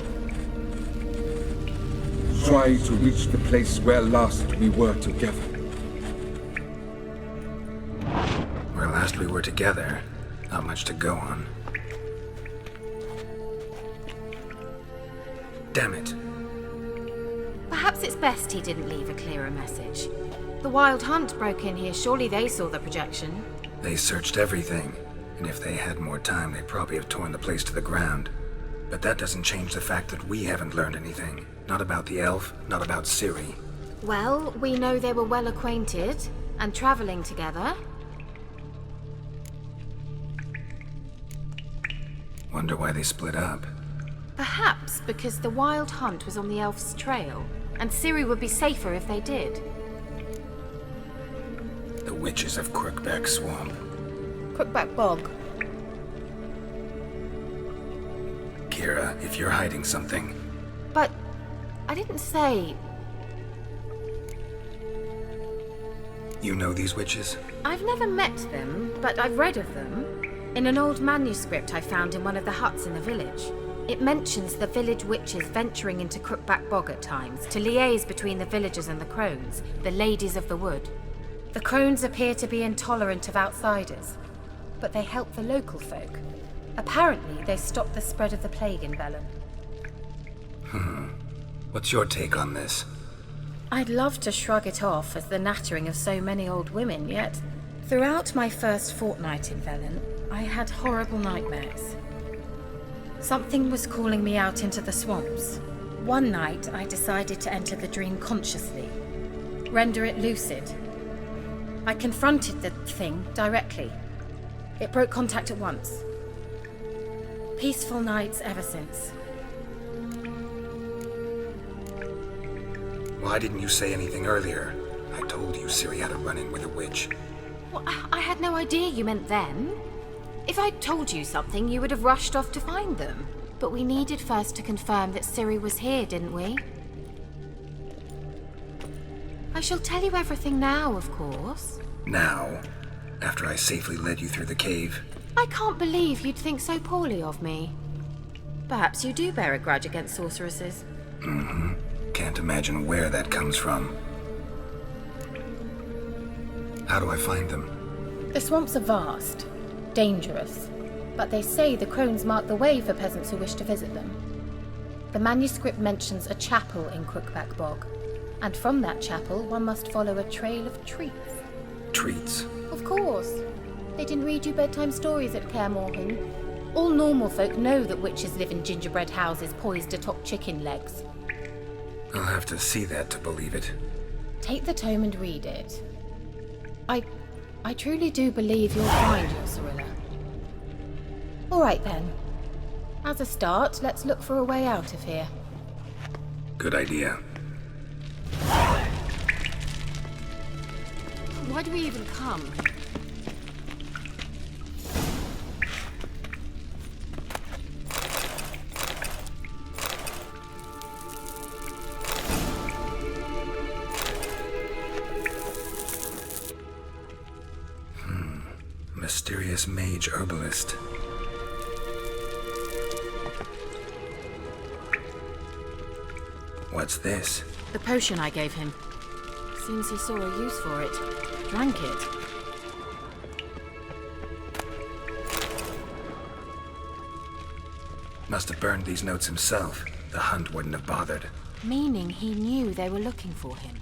Try to reach the place where last we were together. Where last we were together, not much to go on. Damn it. Perhaps it's best he didn't leave a clearer message. The Wild Hunt broke in here. Surely they saw the projection. They searched everything, and if they had more time, they'd probably have torn the place to the ground. But that doesn't change the fact that we haven't learned anything. Not about the elf, not about Ciri. Well, we know they were well acquainted and traveling together. Wonder why they split up. Perhaps because the Wild Hunt was on the elf's trail, and Ciri would be safer if they did. The witches of Crookback Swamp. Crookback Bog. Kira, if you're hiding something... But I didn't say... You know these witches? I've never met them, but I've read of them. In an old manuscript I found in one of the huts in the village. It mentions the village witches venturing into Crookback Bog at times to liaise between the villagers and the crones, the ladies of the wood. The crones appear to be intolerant of outsiders, but they help the local folk. Apparently, they stopped the spread of the plague in Velen. What's your take on this? I'd love to shrug it off as the nattering of so many old women, yet throughout my first fortnight in Velen, I had horrible nightmares. Something was calling me out into the swamps. One night, I decided to enter the dream consciously, render it lucid. I confronted the thing directly. It broke contact at once. Peaceful nights ever since. Why didn't you say anything earlier? I told you Ciri had a run-in with a witch. Well, I had no idea you meant them. If I'd told you something, you would have rushed off to find them. But we needed first to confirm that Ciri was here, didn't we? I shall tell you everything now, of course. Now? After I safely led you through the cave? I can't believe you'd think so poorly of me. Perhaps you do bear a grudge against sorceresses. Can't imagine where that comes from. How do I find them? The swamps are vast, dangerous, but they say the crones mark the way for peasants who wish to visit them. The manuscript mentions a chapel in Crookback Bog, and from that chapel one must follow a trail of treats. Treats? Of course. They didn't read you bedtime stories at Kaer Morhen. All normal folk know that witches live in gingerbread houses poised atop chicken legs. I'll have to see that to believe it. Take the tome and read it. I truly do believe you'll find your Cirilla. All right then. As a start, let's look for a way out of here. Good idea. Why do we even come? Mysterious mage herbalist. What's this? The potion I gave him. Seems he saw a use for it. Drank it. Must have burned these notes himself. The hunt wouldn't have bothered. Meaning he knew they were looking for him.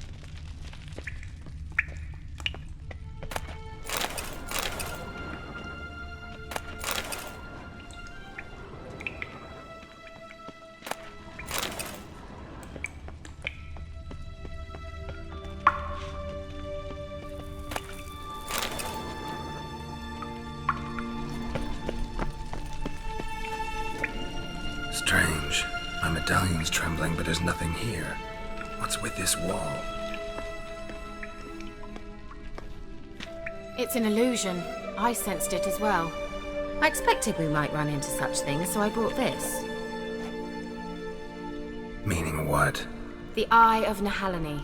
Strange. My medallion's trembling, but there's nothing here. What's with this wall? It's an illusion. I sensed it as well. I expected we might run into such things, so I brought this. Meaning what? The Eye of Nehaleni.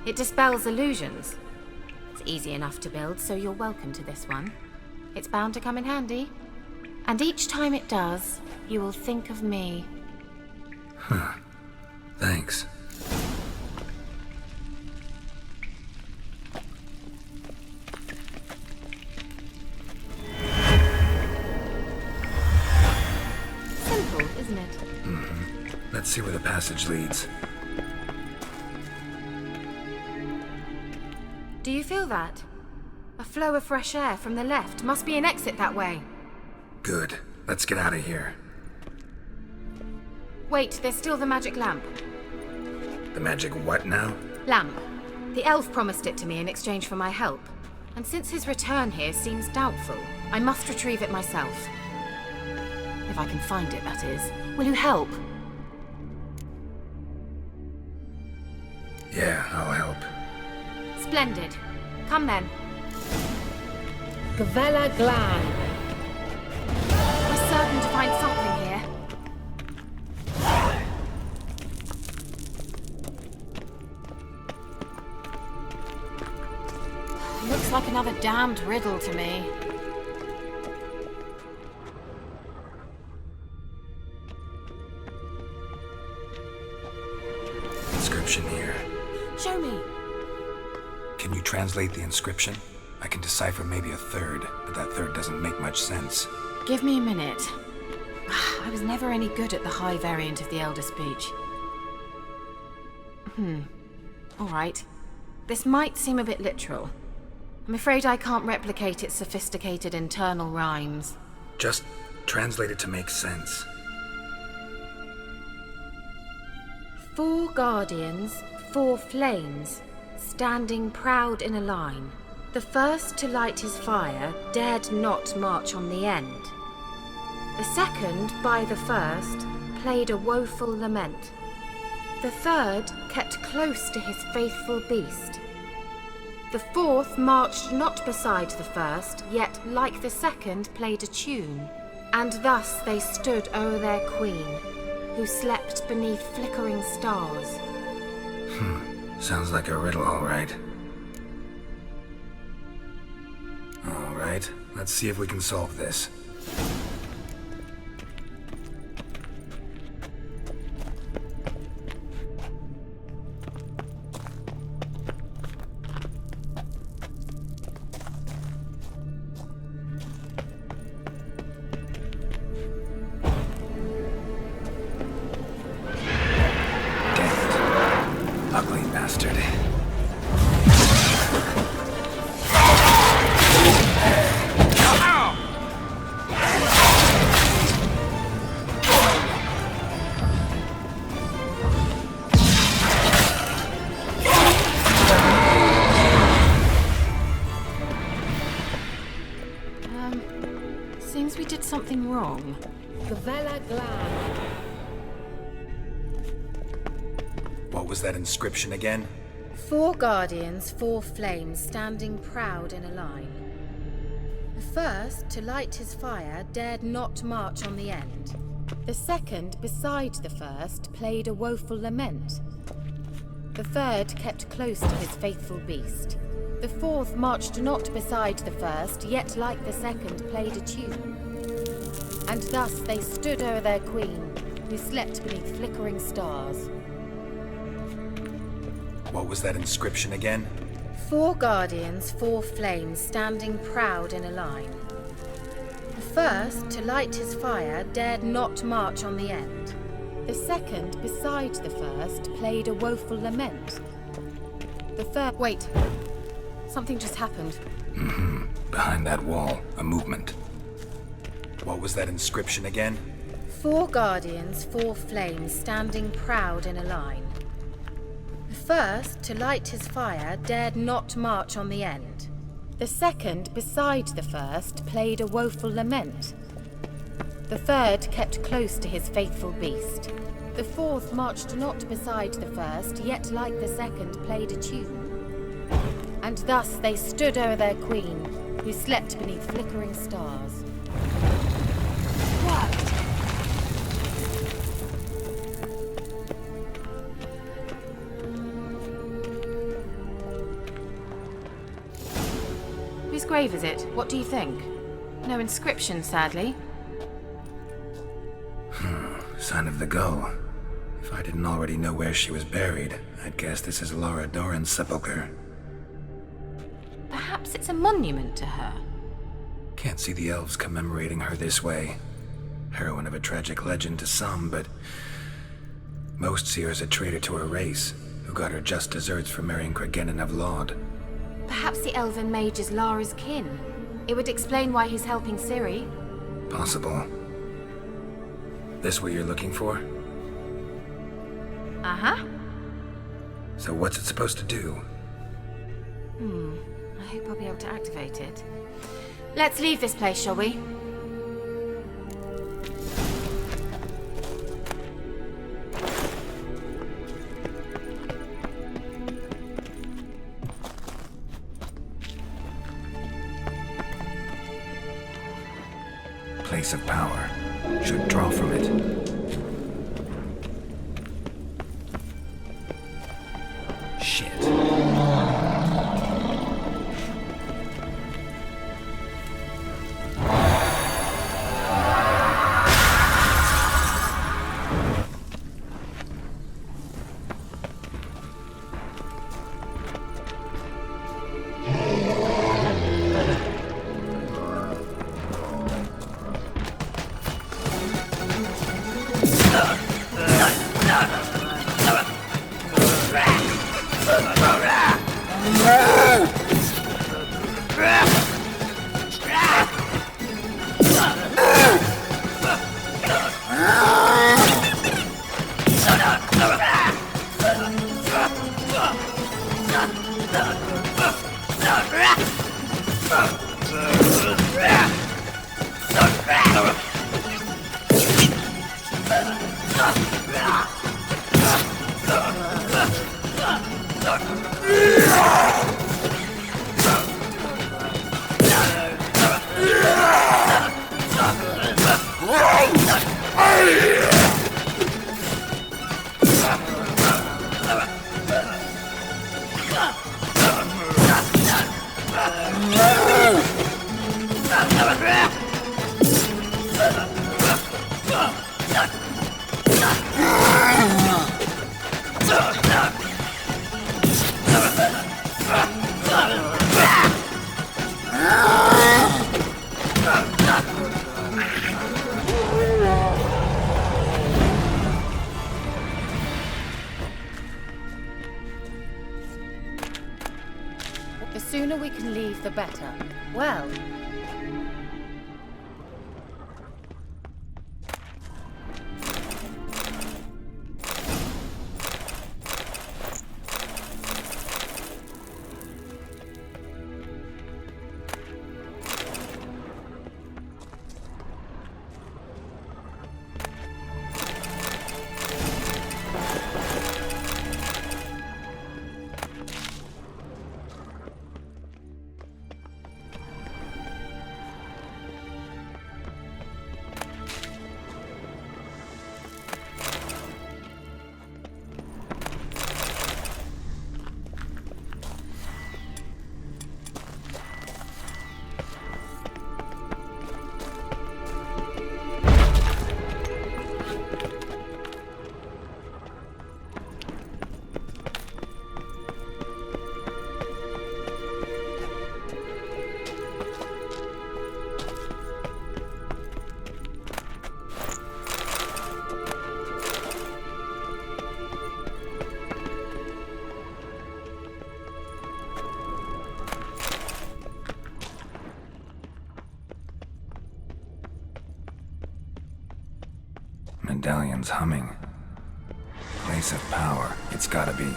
It dispels illusions. It's easy enough to build, so you're welcome to this one. It's bound to come in handy. And each time it does, you will think of me. Huh. Thanks. Simple, isn't it? Mm-hmm. Let's see where the passage leads. Do you feel that? A flow of fresh air from the left. Must be an exit that way. Good. Let's get out of here. Wait, there's still the magic lamp. The magic what now? Lamp. The elf promised it to me in exchange for my help. And since his return here seems doubtful, I must retrieve it myself. If I can find it, that is. Will you help? Yeah, I'll help. Splendid. Come then. Gavella Glan. We're certain to find something here. Looks like another damned riddle to me. Inscription here. Show me. Can you translate the inscription? I can decipher maybe a third, but that third doesn't make much sense. Give me a minute. I was never any good at the high variant of the Elder Speech. All right. This might seem a bit literal. I'm afraid I can't replicate its sophisticated internal rhymes. Just translate it to make sense. 4 guardians, 4 flames, standing proud in a line. The first to light his fire dared not march on the end. The second, by the first, played a woeful lament. The third kept close to his faithful beast. The fourth marched not beside the first, yet like the second played a tune. And thus they stood o'er their queen, who slept beneath flickering stars. Sounds like a riddle, all right. All right, let's see if we can solve this. Ugly bastard. Seems we did something wrong. Gavella Glam. What was that inscription again? 4 guardians, 4 flames, standing proud in a line. The first, to light his fire, dared not march on the end. The second, beside the first, played a woeful lament. The third kept close to his faithful beast. The fourth marched not beside the first, yet like the second played a tune. And thus they stood o'er their queen, who slept beneath flickering stars. What was that inscription again? 4 guardians, 4 flames, standing proud in a line. The first, to light his fire, dared not march on the end. The second, beside the first, played a woeful lament. The third— Wait. Something just happened. Behind that wall, a movement. What was that inscription again? 4 guardians, 4 flames, standing proud in a line. The first, to light his fire, dared not march on the end. The second, beside the first, played a woeful lament. The third kept close to his faithful beast. The fourth marched not beside the first, yet like the second played a tune. And thus they stood o'er their queen, who slept beneath flickering stars. What? Whose grave is it? What do you think? No inscription, sadly. Sign of the gull. If I didn't already know where she was buried, I'd guess this is Laura Doran's sepulchre. Perhaps it's a monument to her. Can't see the elves commemorating her this way. Heroine of a tragic legend to some, but most see her as a traitor to her race, who got her just deserts for marrying Cregennan of Laud. Perhaps the elven mage is Lara's kin. It would explain why he's helping Ciri. Possible. This what you're looking for? Uh-huh. So what's it supposed to do? I hope I'll be able to activate it. Let's leave this place, shall we? Place of power. Should draw from it. Shit. The sooner we can leave, the better. Well, Medallion's humming. Place of power. It's gotta be.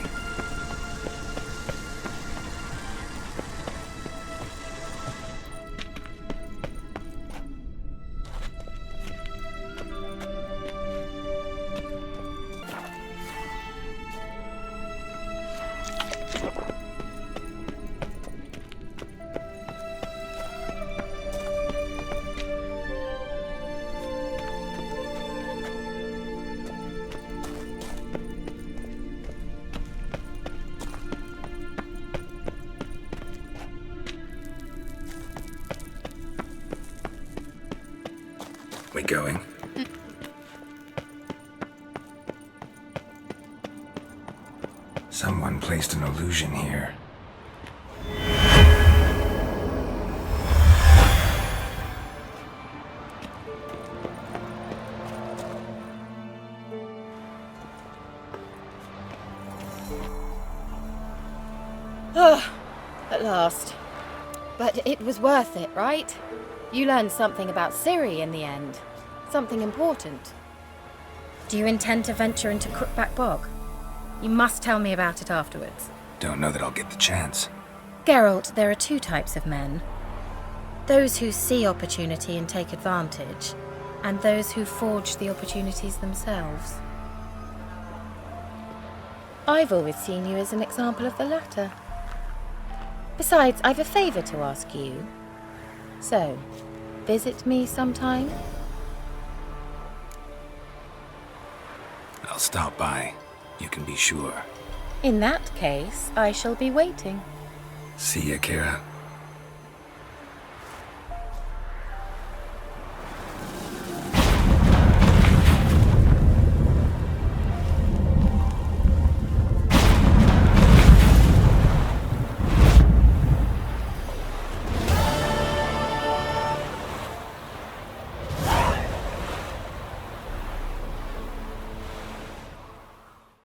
We going? Someone placed an illusion here. At last. But it was worth it, right? You learned something about Ciri in the end. Something important. Do you intend to venture into Crookback Bog? You must tell me about it afterwards. Don't know that I'll get the chance. Geralt, there are two types of men. Those who see opportunity and take advantage, and those who forge the opportunities themselves. I've always seen you as an example of the latter. Besides, I've a favour to ask you. So, visit me sometime? I'll stop by. You can be sure. In that case, I shall be waiting. See ya, Kira.